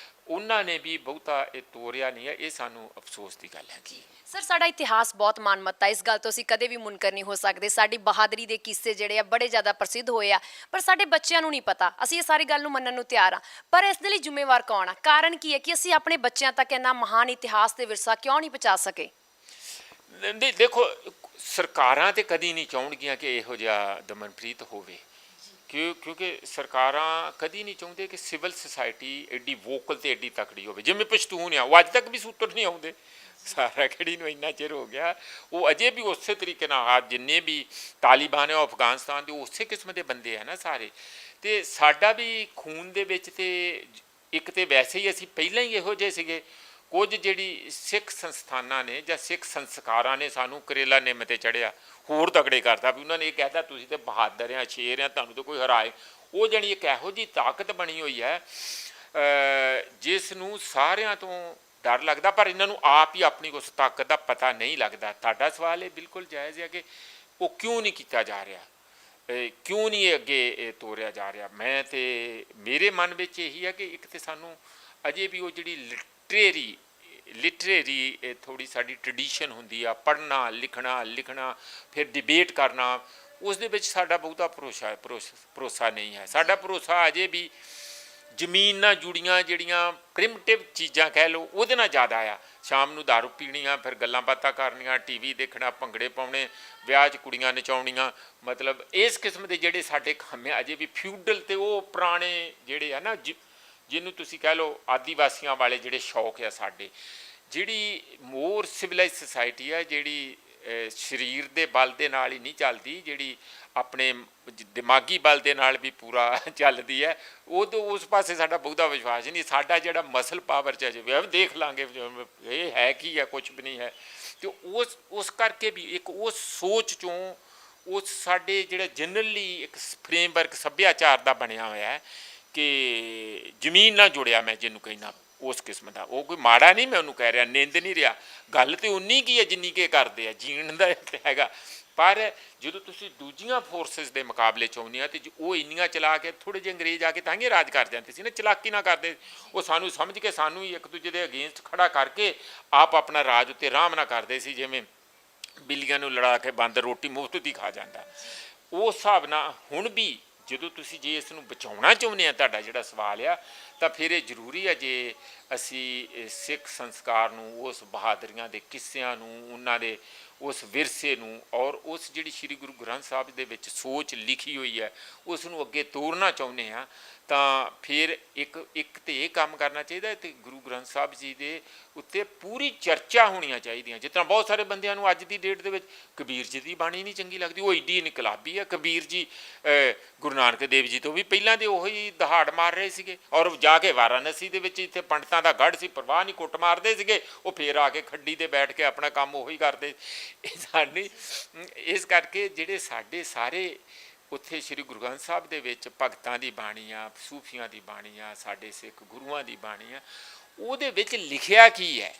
ਉਹਨਾਂ ਨੇ ਵੀ ਬਹੁਤਾ ਇਹ ਤੋਰਿਆ ਨਹੀਂ ਹੈ। ਇਹ ਸਾਨੂੰ ਅਫਸੋਸ ਦੀ ਗੱਲ ਹੈਗੀ। ਸਰ, ਸਾਡਾ ਇਤਿਹਾਸ ਬਹੁਤ ਮਾਨਮੱਤਾ, ਇਸ ਗੱਲ ਤੋਂ ਅਸੀਂ ਕਦੇ ਵੀ ਮੁਨਕਰ ਨਹੀਂ ਹੋ ਸਕਦੇ। ਸਾਡੀ ਬਹਾਦਰੀ ਦੇ ਕਿੱਸੇ ਜਿਹੜੇ ਆ ਬੜੇ ਜ਼ਿਆਦਾ ਪ੍ਰਸਿੱਧ ਹੋਏ ਆ, ਪਰ ਸਾਡੇ ਬੱਚਿਆਂ ਨੂੰ ਨਹੀਂ ਪਤਾ। ਅਸੀਂ ਇਹ ਸਾਰੀ ਗੱਲ ਨੂੰ ਮੰਨਣ ਨੂੰ ਤਿਆਰ ਆ, ਪਰ ਇਸ ਦੇ ਲਈ ਜ਼ਿੰਮੇਵਾਰ ਕੌਣ ਆ? ਕਾਰਨ ਕੀ ਹੈ ਕਿ ਅਸੀਂ ਆਪਣੇ ਬੱਚਿਆਂ ਤੱਕ ਇੰਨਾ ਮਹਾਨ ਇਤਿਹਾਸ ਤੇ ਵਿਰਸਾ ਕਿਉਂ ਨਹੀਂ ਪਹੁੰਚਾ ਸਕੇ? ਦੇਖੋ, ਸਰਕਾਰਾਂ ਤੇ ਕਦੀ ਨਹੀਂ ਚਾਹੁੰਦੀਆਂ ਕਿ ਇਹੋ ਜਿਹਾ ਦਮਨਪ੍ਰੀਤ ਹੋਵੇ, ਕਿਉਂਕਿ ਸਰਕਾਰਾਂ ਕਦੀ ਨਹੀਂ ਚਾਹੁੰਦੇ ਕਿ ਸਿਵਲ ਸੁਸਾਇਟੀ ਐਡੀ ਵੋਕਲ ਤੇ ਐਡੀ ਤਕੜੀ ਹੋਵੇ। ਜਿਵੇਂ ਪਸ਼ਤੂਨ ਆ, ਉਹ ਅੱਜ ਤੱਕ ਵੀ ਸੂਤਰ ਨਹੀਂ ਆਉਂਦੇ, ਸਾਰਾ ਖੜੀ ਨੂੰ ਇੰਨਾ ਚਿਰ ਹੋ ਗਿਆ, ਉਹ ਅਜੇ ਵੀ ਉਸੇ ਤਰੀਕੇ ਨਾਲ, ਜਿੰਨੇ ਵੀ ਤਾਲਿਬਾਨ ਹੈ ਅਫਗਾਨਿਸਤਾਨ ਦੇ, ਉਸੇ ਕਿਸਮ ਦੇ ਬੰਦੇ ਆ ਨਾ ਸਾਰੇ। ਤੇ ਸਾਡਾ ਵੀ ਖੂਨ ਦੇ ਵਿੱਚ ਤੇ ਇੱਕ ਤੇ ਵੈਸੇ ਹੀ ਅਸੀਂ ਪਹਿਲਾਂ ਹੀ ਇਹੋ ਜਿਹੇ ਸੀਗੇ। ਕੁਝ ਜਿਹੜੀ ਸਿੱਖ ਸੰਸਥਾਨਾਂ ਨੇ ਜਾਂ ਸਿੱਖ ਸੰਸਕਾਰਾਂ ਨੇ ਸਾਨੂੰ ਕਰੇਲਾ ਨਿੰਮ 'ਤੇ ਚੜ੍ਹਿਆ, ਹੋਰ ਤਕੜੇ ਕਰਤਾ ਵੀ ਉਹਨਾਂ ਨੇ ਇਹ ਕਹਿਤਾ ਤੁਸੀਂ ਤਾਂ ਬਹਾਦਰ ਆ, ਸ਼ੇਰ ਆ, ਤੁਹਾਨੂੰ ਤਾਂ ਕੋਈ ਹਰਾਏ। ਉਹ ਜਾਣੀ ਇੱਕ ਇਹੋ ਜਿਹੀ ਤਾਕਤ ਬਣੀ ਹੋਈ ਹੈ ਜਿਸ ਨੂੰ ਸਾਰਿਆਂ ਤੋਂ ਡਰ ਲੱਗਦਾ, ਪਰ ਇਹਨਾਂ ਨੂੰ ਆਪ ਹੀ ਆਪਣੀ ਉਸ ਤਾਕਤ ਦਾ ਪਤਾ ਨਹੀਂ ਲੱਗਦਾ। ਤੁਹਾਡਾ ਸਵਾਲ ਇਹ ਬਿਲਕੁਲ ਜਾਇਜ਼ ਹੈ ਕਿ ਉਹ ਕਿਉਂ ਨਹੀਂ ਕੀਤਾ ਜਾ ਰਿਹਾ, ਕਿਉਂ ਨਹੀਂ ਇਹ ਅੱਗੇ ਤੋਰਿਆ ਜਾ ਰਿਹਾ। ਮੈਂ ਤੇ ਮੇਰੇ ਮਨ ਵਿੱਚ ਇਹੀ ਹੈ ਕਿ ਇੱਕ ਤਾਂ ਸਾਨੂੰ ਅਜੇ ਵੀ ਉਹ ਜਿਹੜੀ ਲਿਟਰੇਰੀ ਥੋੜ੍ਹੀ ਸਾਡੀ ਟਰਡੀਸ਼ਨ ਹੁੰਦੀ ਆ, ਪੜ੍ਹਨਾ ਲਿਖਣਾ ਫਿਰ ਡਿਬੇਟ ਕਰਨਾ, ਉਸ ਦੇ ਵਿੱਚ ਸਾਡਾ ਬਹੁਤਾ ਭਰੋਸਾ ਨਹੀਂ ਹੈ। ਸਾਡਾ ਭਰੋਸਾ ਅਜੇ ਵੀ ਜ਼ਮੀਨ ਨਾਲ ਜੁੜੀਆਂ ਜਿਹੜੀਆਂ ਪ੍ਰਿਮਟਿਵ ਚੀਜ਼ਾਂ ਕਹਿ ਲਓ ਉਹਦੇ ਨਾਲ ਜ਼ਿਆਦਾ ਆ। ਸ਼ਾਮ ਨੂੰ ਦਾਰੂ ਪੀਣੀਆਂ, ਫਿਰ ਗੱਲਾਂ ਬਾਤਾਂ ਕਰਨੀਆਂ, TV ਦੇਖਣਾ, ਭੰਗੜੇ ਪਾਉਣੇ, ਵਿਆਹ 'ਚ ਕੁੜੀਆਂ ਨਚਾਉਣੀਆਂ, ਮਤਲਬ ਇਸ ਕਿਸਮ ਦੇ ਜਿਹੜੇ ਸਾਡੇ ਕੰਮ ਅਜੇ ਵੀ ਫਿਊਡਲ ਤੇ ਉਹ ਪੁਰਾਣੇ ਜਿਹੜੇ ਆ ਨਾ, ਜਿਹਨੂੰ ਤੁਸੀਂ ਕਹਿ ਲਓ ਆਦੀਵਾਸੀਆਂ ਵਾਲੇ ਜਿਹੜੇ ਸ਼ੌਕ ਆ ਸਾਡੇ। ਜਿਹੜੀ ਮੋਰ ਸਿਵਲਾਈਜ਼ ਸੁਸਾਇਟੀ ਆ, ਜਿਹੜੀ ਸਰੀਰ ਦੇ ਬਲ ਦੇ ਨਾਲ ਹੀ ਨਹੀਂ ਚੱਲਦੀ, ਜਿਹੜੀ ਆਪਣੇ ਦਿਮਾਗੀ ਬਲ ਦੇ ਨਾਲ ਵੀ ਪੂਰਾ ਚੱਲਦੀ ਹੈ। ਉਦੋਂ ਉਸ ਪਾਸੇ ਸਾਡਾ ਬਹੁਤਾ ਵਿਸ਼ਵਾਸ ਨਹੀਂ। ਸਾਡਾ ਜਿਹੜਾ ਮਸਲ ਪਾਵਰ 'ਚ ਅਜੇ ਦੇਖ ਲਾਂਗੇ ਇਹ ਹੈ ਕੀ ਹੈ, ਕੁਛ ਵੀ ਨਹੀਂ ਹੈ। ਅਤੇ ਉਸ ਕਰਕੇ ਵੀ ਇੱਕ ਉਸ ਸੋਚ 'ਚੋਂ ਉਸ ਸਾਡੇ ਜਿਹੜਾ ਜਨਰਲੀ ਇੱਕ ਫਰੇਮਵਰਕ ਸੱਭਿਆਚਾਰ ਦਾ ਬਣਿਆ ਹੋਇਆ ਹੈ ਕਿ ਜ਼ਮੀਨ ਨਾਲ ਜੁੜਿਆ, ਮੈਂ ਜਿਹਨੂੰ ਕਹਿਣਾ ਉਸ ਕਿਸਮ ਦਾ। ਉਹ ਕੋਈ ਮਾੜਾ ਨਹੀਂ ਮੈਂ ਉਹਨੂੰ ਕਹਿ ਰਿਹਾ, ਨਿੰਦ ਨਹੀਂ ਰਿਹਾ, ਗੱਲ ਤਾਂ ਉਨੀ ਕੀ ਹੈ ਜਿੰਨੀ ਕਿ ਕਰਦੇ ਆ, ਜੀਣ ਦਾ ਹੈਗਾ। ਪਰ ਜਦੋਂ ਤੁਸੀਂ ਦੂਜੀਆਂ ਫੋਰਸਿਸ ਦੇ ਮੁਕਾਬਲੇ 'ਚ ਆਉਂਦੇ ਆ ਅਤੇ ਉਹ ਇੰਨੀਆਂ ਚਲਾ ਕੇ, ਥੋੜ੍ਹੇ ਜਿਹੇ ਅੰਗਰੇਜ਼ ਆ ਕੇ ਤਾਂ ਹੀ ਰਾਜ ਕਰ ਜਾਂਦੇ ਸੀ ਨਾ, ਚਲਾਕੀ ਨਾ ਕਰਦੇ। ਉਹ ਸਾਨੂੰ ਸਮਝ ਕੇ ਸਾਨੂੰ ਹੀ ਇੱਕ ਦੂਜੇ ਦੇ ਅਗੇਂਸਟ ਖੜਾ ਕਰਕੇ ਆਪ ਆਪਣਾ ਰਾਜ ਉੱਤੇ ਆਰਾਮ ਨਾਲ ਕਰਦੇ ਸੀ, ਜਿਵੇਂ ਬਿੱਲੀਆਂ ਨੂੰ ਲੜਾ ਕੇ ਬਾਂਦਰ ਰੋਟੀ ਮੁਫਤ ਦੀ ਖਾ ਜਾਂਦਾ। ਉਸ ਹਿਸਾਬ ਨਾਲ ਹੁਣ ਵੀ ਜਦੋਂ ਤੁਸੀਂ ਜੇ ਇਸ ਨੂੰ ਬਚਾਉਣਾ ਚਾਹੁੰਦੇ ਆ, ਤੁਹਾਡਾ ਜਿਹੜਾ ਸਵਾਲ ਆ, ਤਾਂ ਫਿਰ ਇਹ ਜ਼ਰੂਰੀ ਹੈ ਜੇ ਅਸੀਂ ਸਿੱਖ ਸੰਸਕਾਰ ਨੂੰ, ਉਸ ਬਹਾਦਰੀਆਂ ਦੇ ਕਿੱਸਿਆਂ ਨੂੰ, ਉਹਨਾਂ ਦੇ ਉਸ ਵਿਰਸੇ ਨੂੰ ਔਰ ਉਸ ਜਿਹੜੀ ਸ਼੍ਰੀ ਗੁਰੂ ਗ੍ਰੰਥ ਸਾਹਿਬ ਦੇ ਵਿੱਚ ਸੋਚ ਲਿਖੀ ਹੋਈ ਹੈ ਉਸ ਨੂੰ ਅੱਗੇ ਤੋਰਨਾ ਚਾਹੁੰਦੇ ਹਾਂ, ਤਾਂ ਫਿਰ ਇੱਕ ਤਾਂ ਇਹ ਕੰਮ ਕਰਨਾ ਚਾਹੀਦਾ ਅਤੇ ਗੁਰੂ ਗ੍ਰੰਥ ਸਾਹਿਬ ਜੀ ਦੇ ਉੱਤੇ ਪੂਰੀ ਚਰਚਾ ਹੋਣੀਆਂ ਚਾਹੀਦੀਆਂ। ਜਿਸ ਤਰ੍ਹਾਂ ਬਹੁਤ ਸਾਰੇ ਬੰਦਿਆਂ ਨੂੰ ਅੱਜ ਦੀ ਡੇਟ ਦੇ ਵਿੱਚ ਕਬੀਰ ਜੀ ਦੀ ਬਾਣੀ ਨਹੀਂ ਚੰਗੀ ਲੱਗਦੀ, ਉਹ ਏਡੀ ਇਨਕਲਾਬੀ ਹੈ। ਕਬੀਰ ਜੀ ਗੁਰੂ ਨਾਨਕ ਦੇਵ ਜੀ ਤੋਂ ਵੀ ਪਹਿਲਾਂ ਦੇ ਉਹੀ ਦਹਾੜ ਮਾਰ ਰਹੇ ਸੀਗੇ, ਔਰ ਜਾ ਕੇ ਵਾਰਾਣਸੀ ਦੇ ਵਿੱਚ ਇੱਥੇ ਪੰਡਤਾਂ ਦਾ ਗੜ੍ਹ ਸੀ, ਪਰਵਾਹ ਨਹੀਂ, ਕੁੱਟ ਮਾਰਦੇ ਸੀਗੇ, ਉਹ ਫੇਰ ਆ ਕੇ ਖੱਡੀ 'ਤੇ ਬੈਠ ਕੇ ਆਪਣਾ ਕੰਮ ਉਹੀ ਕਰਦੇ। ਇਹ ਸਾਡੀ ਇਸ ਕਰਕੇ ਜਿਹੜੇ ਸਾਡੇ ਸਾਰੇ ਉੱਥੇ ਸ਼੍ਰੀ ਗੁਰੂ ਗ੍ਰੰਥ ਸਾਹਿਬ ਦੇ ਵਿੱਚ ਭਗਤਾਂ ਦੀ ਬਾਣੀ ਆ, ਸੂਫੀਆਂ ਦੀ ਬਾਣੀ ਆ, ਸਾਡੇ ਸਿੱਖ ਗੁਰੂਆਂ ਦੀ ਬਾਣੀ ਆ, ਉਹਦੇ ਵਿੱਚ ਲਿਖਿਆ ਕੀ ਹੈ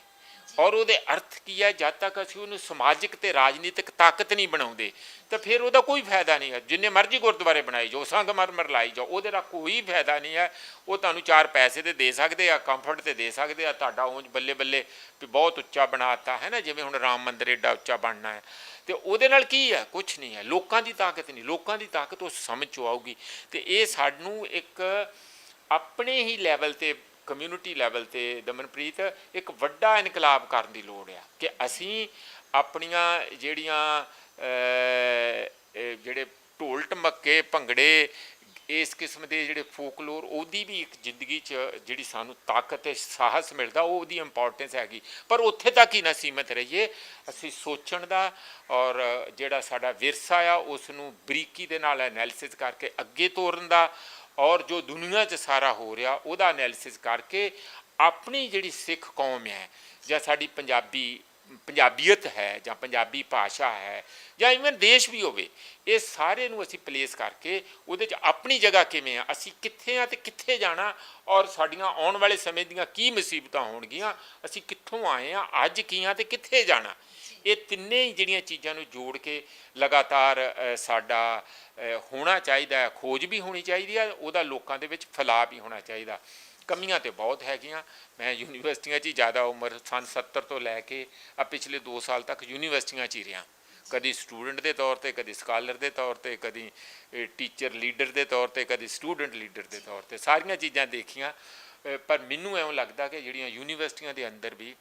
ਔਰ ਉਹਦੇ ਅਰਥ ਕੀ ਹੈ, ਜਦ ਤੱਕ ਅਸੀਂ ਉਹਨੂੰ ਸਮਾਜਿਕ ਅਤੇ ਰਾਜਨੀਤਿਕ ਤਾਕਤ ਨਹੀਂ ਬਣਾਉਂਦੇ ਤਾਂ ਫਿਰ ਉਹਦਾ ਕੋਈ ਫਾਇਦਾ ਨਹੀਂ ਹੈ। ਜਿੰਨੇ ਮਰਜ਼ੀ ਗੁਰਦੁਆਰੇ ਬਣਾਈ ਜਾਓ, ਸੰਗਮਰਮਰ ਲਾਈ ਜਾਓ, ਉਹਦੇ ਦਾ ਕੋਈ ਫਾਇਦਾ ਨਹੀਂ ਹੈ। ਉਹ ਤੁਹਾਨੂੰ 4 ਪੈਸੇ ਤੇ ਦੇ ਸਕਦੇ ਆ, ਕੰਫਰਟ ਤੇ ਦੇ ਸਕਦੇ ਆ, ਤੁਹਾਡਾ ਉਂਝ ਬੱਲੇ ਬੱਲੇ ਵੀ ਬਹੁਤ ਉੱਚਾ ਬਣਾ ਦਿੱਤਾ ਹੈ ਨਾ, ਜਿਵੇਂ ਹੁਣ ਰਾਮ ਮੰਦਿਰ ਏਡਾ ਉੱਚਾ ਬਣਨਾ ਹੈ, ਅਤੇ ਉਹਦੇ ਨਾਲ ਕੀ ਹੈ, ਕੁਛ ਨਹੀਂ ਹੈ। ਲੋਕਾਂ ਦੀ ਤਾਕਤ ਨਹੀਂ, ਲੋਕਾਂ ਦੀ ਤਾਕਤ ਉਸ ਸਮਝ 'ਚੋਂ ਆਊਗੀ। ਅਤੇ ਇਹ ਸਾਨੂੰ ਇੱਕ ਆਪਣੇ ਹੀ ਲੈਵਲ 'ਤੇ, ਕਮਿਊਨਿਟੀ ਲੈਵਲ 'ਤੇ ਦਮਨਪ੍ਰੀਤ, ਇੱਕ ਵੱਡਾ ਇਨਕਲਾਬ ਕਰਨ ਦੀ ਲੋੜ ਆ ਕਿ ਅਸੀਂ ਆਪਣੀਆਂ ਜਿਹੜੀਆਂ ਜਿਹੜੇ ਢੋਲ ਢਮੱਕੇ, ਭੰਗੜੇ, ਇਸ ਕਿਸਮ ਦੇ ਜਿਹੜੇ ਫੋਕਲੋਰ, ਉਹਦੀ ਵੀ ਇੱਕ ਜ਼ਿੰਦਗੀ 'ਚ ਜਿਹੜੀ ਸਾਨੂੰ ਤਾਕਤ ਅਤੇ ਸਾਹਸ ਮਿਲਦਾ, ਉਹਦੀ ਇੰਪੋਰਟੈਂਸ ਹੈਗੀ। ਪਰ ਉੱਥੇ ਤੱਕ ਹੀ ਨਾ ਸੀਮਤ ਰਹੀਏ, ਅਸੀਂ ਸੋਚਣ ਦਾ ਔਰ ਜਿਹੜਾ ਸਾਡਾ ਵਿਰਸਾ ਆ ਉਸ ਨੂੰ ਬਰੀਕੀ ਦੇ ਨਾਲ ਐਨਾਲਿਸਿਸ ਕਰਕੇ ਅੱਗੇ ਤੋਰਨ ਦਾ, ਔਰ ਜੋ ਦੁਨੀਆ 'ਚ ਸਾਰਾ ਹੋ ਰਿਹਾ ਉਹਦਾ ਐਨਾਲਿਸਿਸ ਕਰਕੇ ਆਪਣੀ ਜਿਹੜੀ ਸਿੱਖ ਕੌਮ ਹੈ ਜਾਂ ਸਾਡੀ ਪੰਜਾਬੀਅਤ ਹੈ ਜਾਂ ਪੰਜਾਬੀ ਭਾਸ਼ਾ ਹੈ ਜਾਂ ਇਵਨ ਦੇਸ਼ ਵੀ ਹੋਵੇ, ਇਹ ਸਾਰੇ ਨੂੰ ਅਸੀਂ ਪਲੇਸ ਕਰਕੇ ਉਹਦੇ 'ਚ ਆਪਣੀ ਜਗ੍ਹਾ ਕਿਵੇਂ ਆ, ਅਸੀਂ ਕਿੱਥੇ ਆ ਅਤੇ ਕਿੱਥੇ ਜਾਣਾ, ਔਰ ਸਾਡੀਆਂ ਆਉਣ ਵਾਲੇ ਸਮੇਂ ਦੀਆਂ ਕੀ ਮੁਸੀਬਤਾਂ ਹੋਣਗੀਆਂ, ਅਸੀਂ ਕਿੱਥੋਂ ਆਏ ਹਾਂ, ਅੱਜ ਕੀ ਹਾਂ ਅਤੇ ਕਿੱਥੇ ਜਾਣਾ। ਇਹ ਤਿੰਨੇ ਹੀ ਜਿਹੜੀਆਂ ਚੀਜ਼ਾਂ ਨੂੰ ਜੋੜ ਕੇ ਲਗਾਤਾਰ ਸਾਡਾ ਹੋਣਾ ਚਾਹੀਦਾ ਹੈ। ਖੋਜ ਵੀ ਹੋਣੀ ਚਾਹੀਦੀ ਹੈ, ਉਹਦਾ ਲੋਕਾਂ ਦੇ ਵਿੱਚ ਫੈਲਾਅ ਵੀ ਹੋਣਾ ਚਾਹੀਦਾ। ਕਮੀਆਂ ਤਾਂ ਬਹੁਤ ਹੈਗੀਆਂ। ਮੈਂ ਯੂਨੀਵਰਸਿਟੀਆਂ 'ਚ ਹੀ ਜ਼ਿਆਦਾ ਉਮਰ ਸੰਨ 70 ਤੋਂ ਲੈ ਕੇ ਪਿਛਲੇ 2 ਸਾਲ ਤੱਕ ਯੂਨੀਵਰਸਿਟੀਆਂ 'ਚ ਹੀ ਰਿਹਾ, ਕਦੀ ਸਟੂਡੈਂਟ ਦੇ ਤੌਰ 'ਤੇ, ਕਦੀ ਸਕਾਲਰ ਦੇ ਤੌਰ 'ਤੇ, ਕਦੀ ਟੀਚਰ ਲੀਡਰ ਦੇ ਤੌਰ 'ਤੇ, ਕਦੀ ਸਟੂਡੈਂਟ ਲੀਡਰ ਦੇ ਤੌਰ 'ਤੇ, ਸਾਰੀਆਂ ਚੀਜ਼ਾਂ ਦੇਖੀਆਂ। ਪਰ ਮੈਨੂੰ ਇਉਂ ਲੱਗਦਾ ਕਿ ਜਿਹੜੀਆਂ ਯੂਨੀਵਰਸਿਟੀਆਂ ਦੇ ਅੰਦਰ ਵੀ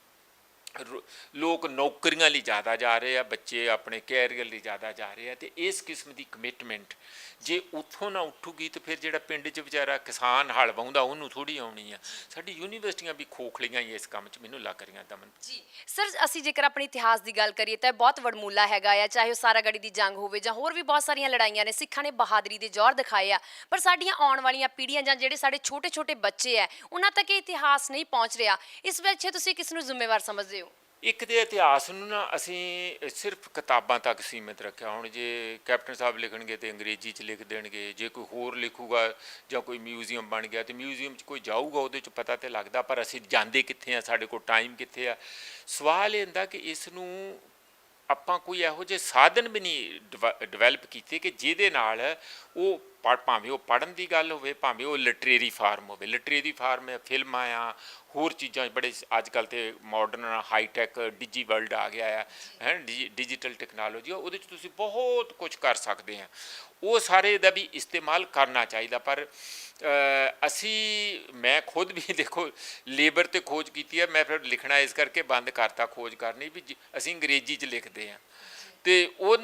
ਲੋਕ ਨੌਕਰੀਆਂ ਲਈ ਜ਼ਿਆਦਾ ਜਾ ਰਹੇ ਆ, ਬੱਚੇ ਆਪਣੇ ਕੈਰੀਅਰ ਲਈ ਜ਼ਿਆਦਾ ਜਾ ਰਹੇ ਆ, ਅਤੇ ਇਸ ਕਿਸਮ ਦੀ ਕਮਿਟਮੈਂਟ ਜੇ ਉੱਥੋਂ ਨਾ ਉੱਠੂਗੀ ਤਾਂ ਫਿਰ ਜਿਹੜਾ ਪਿੰਡ 'ਚ ਵਿਚਾਰਾ ਕਿਸਾਨ ਹਲ ਵਾਹੁੰਦਾ ਉਹਨੂੰ ਥੋੜ੍ਹੀ ਆਉਣੀ ਆ। ਸਾਡੀ ਯੂਨੀਵਰਸਿਟੀਆਂ ਵੀ ਖੋਖਲੀਆਂ ਹੀ ਇਸ ਕੰਮ 'ਚ ਮੈਨੂੰ ਲੱਗ ਰਹੀਆਂ। ਦਮਨ ਜੀ ਸਰ, ਅਸੀਂ ਜੇਕਰ ਆਪਣੇ ਇਤਿਹਾਸ ਦੀ ਗੱਲ ਕਰੀਏ ਤਾਂ ਬਹੁਤ ਵਡਮੁੱਲਾ ਹੈਗਾ ਆ, ਚਾਹੇ ਉਹ ਸਾਰਾਗੜ੍ਹੀ ਦੀ ਜੰਗ ਹੋਵੇ ਜਾਂ ਹੋਰ ਵੀ ਬਹੁਤ ਸਾਰੀਆਂ ਲੜਾਈਆਂ ਨੇ, ਸਿੱਖਾਂ ਨੇ ਬਹਾਦਰੀ ਦੇ ਜੌਹਰ ਦਿਖਾਏ ਆ। ਪਰ ਸਾਡੀਆਂ ਆਉਣ ਵਾਲੀਆਂ ਪੀੜ੍ਹੀਆਂ ਜਾਂ ਜਿਹੜੇ ਸਾਡੇ ਛੋਟੇ ਛੋਟੇ ਬੱਚੇ ਆ, ਉਹਨਾਂ ਤੱਕ ਇਹ ਇਤਿਹਾਸ ਨਹੀਂ ਪਹੁੰਚ ਰਿਹਾ। ਇਸ ਵਿੱਚ ਤੁਸੀਂ ਕਿਸ ਨੂੰ ਜ਼ਿੰਮੇਵਾਰ ਸਮਝਦੇ ਹੋ? ਇੱਕ ਤਾਂ ਇਤਿਹਾਸ ਨੂੰ ਨਾ ਅਸੀਂ ਸਿਰਫ ਕਿਤਾਬਾਂ ਤੱਕ ਸੀਮਿਤ ਰੱਖਿਆ। ਹੁਣ ਜੇ ਕੈਪਟਨ ਸਾਹਿਬ ਲਿਖਣਗੇ ਤਾਂ ਅੰਗਰੇਜ਼ੀ 'ਚ ਲਿਖ ਦੇਣਗੇ, ਜੇ ਕੋਈ ਹੋਰ ਲਿਖੂਗਾ ਜਾਂ ਕੋਈ ਮਿਊਜ਼ੀਅਮ ਬਣ ਗਿਆ ਤਾਂ ਮਿਊਜ਼ੀਅਮ 'ਚ ਕੋਈ ਜਾਊਗਾ, ਉਹਦੇ 'ਚ ਪਤਾ ਤਾਂ ਲੱਗਦਾ, ਪਰ ਅਸੀਂ ਜਾਂਦੇ ਕਿੱਥੇ ਆ, ਸਾਡੇ ਕੋਲ ਟਾਈਮ ਕਿੱਥੇ ਆ। ਸਵਾਲ ਇਹ ਹੁੰਦਾ ਕਿ ਇਸ ਨੂੰ ਆਪਾਂ ਕੋਈ ਇਹੋ ਜਿਹੇ ਸਾਧਨ ਵੀ ਨਹੀਂ ਡਿਵੈਲਪ ਕੀਤੇ ਕਿ ਜਿਹਦੇ ਨਾਲ ਉਹ ਭਾਵੇਂ ਉਹ ਪੜ੍ਹਨ ਦੀ ਗੱਲ ਹੋਵੇ, ਭਾਵੇਂ ਉਹ ਲਿਟਰੇਰੀ ਫਾਰਮ ਹੋਵੇ। ਲਿਟਰੇਰੀ ਫਾਰਮ ਹੈ, ਫਿਲਮਾਂ ਆ, ਹੋਰ ਚੀਜ਼ਾਂ, ਬੜੇ ਅੱਜ ਕੱਲ੍ਹ ਤਾਂ ਮਾਡਰਨ ਹਾਈਟੈਕ ਡਿਜੀ ਵਰਲਡ ਆ ਗਿਆ ਹੈ ਡਿਜੀਟਲ ਟੈਕਨੋਲੋਜੀ, ਉਹਦੇ 'ਚ ਤੁਸੀਂ ਬਹੁਤ ਕੁਝ ਕਰ ਸਕਦੇ ਆ। ਉਹ ਸਾਰੇ ਦਾ ਵੀ ਇਸਤੇਮਾਲ ਕਰਨਾ ਚਾਹੀਦਾ। ਪਰ ਮੈਂ ਖੁਦ ਵੀ ਦੇਖੋ ਲੇਬਰ 'ਤੇ ਖੋਜ ਕੀਤੀ ਹੈ, ਮੈਂ ਫਿਰ ਲਿਖਣਾ ਇਸ ਕਰਕੇ ਬੰਦ ਕਰਤਾ ਖੋਜ ਕਰਨੀ ਵੀ ਅਸੀਂ ਅੰਗਰੇਜ਼ੀ 'ਚ ਲਿਖਦੇ ਹਾਂ, ਅਤੇ ਉਹ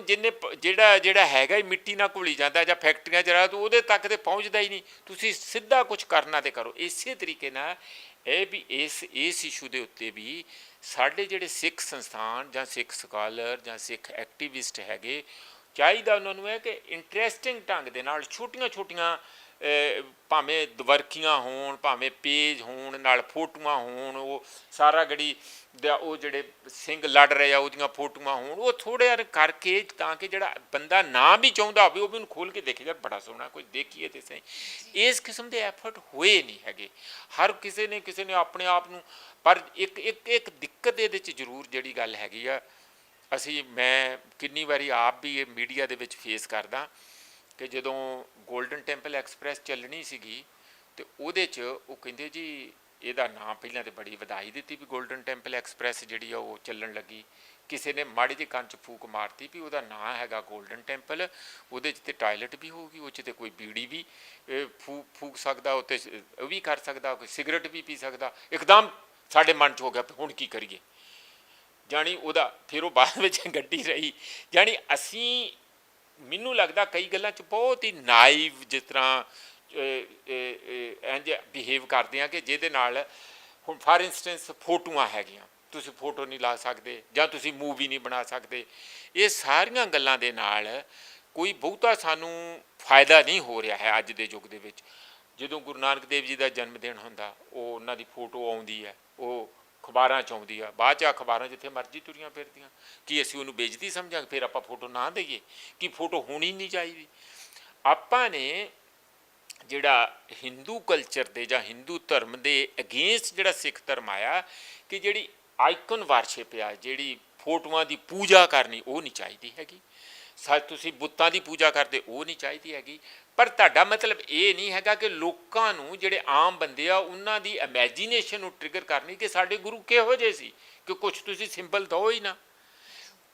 ਜਿਹੜਾ ਹੈਗਾ ਹੀ ਮਿੱਟੀ ਨਾਲ ਘੁਲੀ ਜਾਂਦਾ ਜਾਂ ਫੈਕਟਰੀਆਂ 'ਚ ਰਹਾ ਤਾਂ ਉਹਦੇ ਤੱਕ ਤਾਂ ਪਹੁੰਚਦਾ ਹੀ ਨਹੀਂ। ਤੁਸੀਂ ਸਿੱਧਾ ਕੁਛ ਕਰਨਾ ਤੇ ਕਰੋ। ਇਸੇ ਤਰੀਕੇ ਨਾਲ ਇਹ ਵੀ ਇਸ ਇਸ਼ੂ ਦੇ ਉੱਤੇ ਵੀ ਸਾਡੇ ਜਿਹੜੇ ਸਿੱਖ ਸੰਸਥਾਨ ਜਾਂ ਸਿੱਖ ਸਕਾਲਰ ਜਾਂ ਸਿੱਖ ਐਕਟੀਵਿਸਟ ਹੈਗੇ, ਚਾਹੀਦਾ ਉਹਨਾਂ ਨੂੰ ਹੈ ਕਿ ਇੰਟਰਸਟਿੰਗ ਢੰਗ ਦੇ ਨਾਲ ਛੋਟੀਆਂ ਛੋਟੀਆਂ ਭਾਵੇਂ ਦਵਰਕੀਆਂ ਹੋਣ, ਭਾਵੇਂ ਪੇਜ ਹੋਣ, ਨਾਲ ਫੋਟੋਆਂ ਹੋਣ, ਉਹ ਸਾਰਾ ਗੜੀ ਦਾ ਉਹ ਜਿਹੜੇ ਸਿੰਘ ਲੜ ਰਹੇ ਆ ਉਹਦੀਆਂ ਫੋਟੋਆਂ ਹੋਣ, ਉਹ ਥੋੜ੍ਹੇ ਜਿਹਾ ਕਰਕੇ, ਤਾਂ ਕਿ ਜਿਹੜਾ ਬੰਦਾ ਨਾ ਵੀ ਚਾਹੁੰਦਾ ਹੋਵੇ ਉਹ ਵੀ ਉਹਨੂੰ ਖੋਲ੍ਹ ਕੇ ਦੇਖੇਗਾ, ਬੜਾ ਸੋਹਣਾ ਕੋਈ ਦੇਖੀਏ ਤੇ ਸਹੀ। ਇਸ ਕਿਸਮ ਦੇ ਐਫਰਟ ਹੋਏ ਨਹੀਂ ਹੈਗੇ ਹਰ ਕਿਸੇ ਨੇ ਆਪਣੇ ਆਪ ਨੂੰ। ਪਰ ਇੱਕ ਦਿੱਕਤ ਇਹਦੇ 'ਚ ਜ਼ਰੂਰ ਜਿਹੜੀ ਗੱਲ ਹੈਗੀ ਆ, ਮੈਂ ਕਿੰਨੀ ਵਾਰੀ ਆਪ ਵੀ ਇਹ ਮੀਡੀਆ ਦੇ ਵਿੱਚ ਫੇਸ ਕਰਦਾ ਕਿ ਜਦੋਂ ਗੋਲਡਨ ਟੈਂਪਲ ਐਕਸਪ੍ਰੈਸ ਚੱਲਣੀ ਸੀਗੀ ਤੇ ਉਹਦੇ 'ਚ ਉਹ ਕਹਿੰਦੇ ਜੀ ਇਹਦਾ ਨਾਂ ਪਹਿਲਾਂ ਤਾਂ ਬੜੀ ਵਧਾਈ ਦਿੱਤੀ ਵੀ ਗੋਲਡਨ ਟੈਂਪਲ ਐਕਸਪ੍ਰੈਸ ਜਿਹੜੀ ਆ ਉਹ ਚੱਲਣ ਲੱਗੀ। ਕਿਸੇ ਨੇ ਮਾੜੀ ਜਿਹੀ ਕੰਨ 'ਚ ਫੂਕ ਮਾਰਤੀ ਵੀ ਉਹਦਾ ਨਾਂ ਹੈਗਾ ਗੋਲਡਨ ਟੈਂਪਲ, ਉਹਦੇ 'ਚ ਤੇ ਟਾਇਲਟ ਵੀ ਹੋਊਗੀ, ਉਹ 'ਚ ਤੇ ਕੋਈ ਬੀੜੀ ਵੀ ਫੂਕ ਸਕਦਾ, ਉੱਤੇ ਉਹ ਵੀ ਕਰ ਸਕਦਾ, ਕੋਈ ਸਿਗਰਟ ਵੀ ਪੀ ਸਕਦਾ। ਇੱਕਦਮ ਸਾਡੇ ਮਨ 'ਚ ਹੋ ਗਿਆ ਹੁਣ ਕੀ ਕਰੀਏ, ਜਾਣੀ ਉਹਦਾ ਫਿਰ ਉਹ ਬਾਅਦ ਵਿੱਚ ਗੱਡੀ ਰਹੀ। ਜਾਣੀ ਅਸੀਂ, ਮੈਨੂੰ ਲੱਗਦਾ ਕਈ ਗੱਲਾਂ 'ਚ ਬਹੁਤ ਹੀ ਨਾਈਵ ਜਿਸ ਤਰ੍ਹਾਂ ਇੰਝ ਬਿਹੇਵ ਕਰਦੇ ਹਾਂ ਕਿ ਜਿਹਦੇ ਨਾਲ ਹੁਣ ਫਾਰ ਇੰਸਟੈਂਸ ਫੋਟੋਆਂ ਹੈਗੀਆਂ, ਤੁਸੀਂ ਫੋਟੋ ਨਹੀਂ ਲਾ ਸਕਦੇ ਜਾਂ ਤੁਸੀਂ ਮੂਵੀ ਨਹੀਂ ਬਣਾ ਸਕਦੇ। ਇਹ ਸਾਰੀਆਂ ਗੱਲਾਂ ਦੇ ਨਾਲ ਕੋਈ ਬਹੁਤਾ ਸਾਨੂੰ ਫਾਇਦਾ ਨਹੀਂ ਹੋ ਰਿਹਾ ਹੈ ਅੱਜ ਦੇ ਯੁੱਗ ਦੇ ਵਿੱਚ। ਜਦੋਂ ਗੁਰੂ ਨਾਨਕ ਦੇਵ ਜੀ ਦਾ ਜਨਮ ਦਿਨ ਹੁੰਦਾ, ਉਹ ਉਹਨਾਂ ਦੀ ਫੋਟੋ ਆਉਂਦੀ ਹੈ, ਉਹ ਅਖਬਾਰਾਂ 'ਚ ਆਉਂਦੀ ਆ, ਬਾਅਦ 'ਚ ਅਖਬਾਰਾਂ ਜਿੱਥੇ ਮਰਜ਼ੀ ਤੁਰੀਆਂ ਫਿਰਦੀਆਂ। ਕੀ ਅਸੀਂ ਉਹਨੂੰ ਬੇਇੱਜ਼ਤੀ ਸਮਝਾਂਗੇ ਫਿਰ ਆਪਾਂ ਫੋਟੋ ਨਾ ਦਈਏ? ਕਿ ਫੋਟੋ ਹੋਣੀ ਨਹੀਂ ਚਾਹੀਦੀ? ਆਪਾਂ ਨੇ ਜਿਹੜਾ ਹਿੰਦੂ ਕਲਚਰ ਦੇ ਜਾਂ ਹਿੰਦੂ ਧਰਮ ਦੇ ਅਗੇਂਸਟ ਜਿਹੜਾ ਸਿੱਖ ਧਰਮ ਆਇਆ ਕਿ ਜਿਹੜੀ ਆਈਕਨ ਵਰਸ਼ਿਪ ਆ, ਜਿਹੜੀ ਫੋਟੋਆਂ ਦੀ ਪੂਜਾ ਕਰਨੀ, ਉਹ ਨਹੀਂ ਚਾਹੀਦੀ ਹੈਗੀ। ਤੁਸੀਂ ਬੁੱਤਾਂ ਦੀ ਪੂਜਾ ਕਰਦੇ, ਉਹ ਨਹੀਂ ਚਾਹੀਦੀ ਹੈਗੀ। ਪਰ ਤੁਹਾਡਾ ਮਤਲਬ ਇਹ ਨਹੀਂ ਹੈਗਾ ਕਿ ਲੋਕਾਂ ਨੂੰ, ਜਿਹੜੇ ਆਮ ਬੰਦੇ ਆ, ਉਹਨਾਂ ਦੀ ਇਮੈਜੀਨੇਸ਼ਨ ਨੂੰ ਟ੍ਰਿਗਰ ਕਰਨੀ ਕਿ ਸਾਡੇ ਗੁਰੂ ਕਿਹੋ ਜਿਹੇ ਸੀ, ਕਿ ਕੁਛ ਤੁਸੀਂ ਸਿੰਬਲ ਦਿਓ ਹੀ ਨਾ।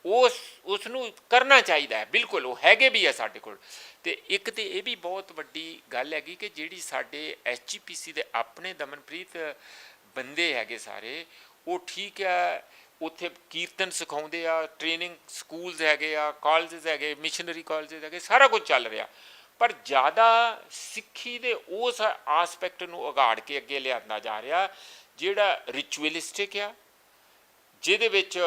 ਉਸ ਨੂੰ ਕਰਨਾ ਚਾਹੀਦਾ ਹੈ, ਬਿਲਕੁਲ ਉਹ ਹੈਗੇ ਵੀ ਆ ਸਾਡੇ ਕੋਲ। ਅਤੇ ਇੱਕ ਤਾਂ ਇਹ ਵੀ ਬਹੁਤ ਵੱਡੀ ਗੱਲ ਹੈਗੀ ਕਿ ਜਿਹੜੀ ਸਾਡੇ SGPC ਦੇ ਆਪਣੇ ਦਮਨਪ੍ਰੀਤ ਬੰਦੇ ਹੈਗੇ ਸਾਰੇ, ਉਹ ਠੀਕ ਆ, ਉੱਥੇ ਕੀਰਤਨ ਸਿਖਾਉਂਦੇ ਆ, ਟ੍ਰੇਨਿੰਗ ਸਕੂਲਸ ਹੈਗੇ ਆ, ਕਾਲਜਸ ਹੈਗੇ, ਮਿਸ਼ਨਰੀ ਕਾਲਜਸ ਹੈਗੇ, ਸਾਰਾ ਕੁਝ ਚੱਲ ਰਿਹਾ। ਪਰ ਜ਼ਿਆਦਾ ਸਿੱਖੀ ਦੇ ਉਸ ਆਸਪੈਕਟ ਨੂੰ ਉਘਾੜ ਕੇ ਅੱਗੇ ਲਿਆਂਦਾ ਜਾ ਰਿਹਾ ਜਿਹੜਾ ਰਿਚੁਅਲਿਸਟਿਕ ਆ, ਜਿਹਦੇ ਵਿੱਚ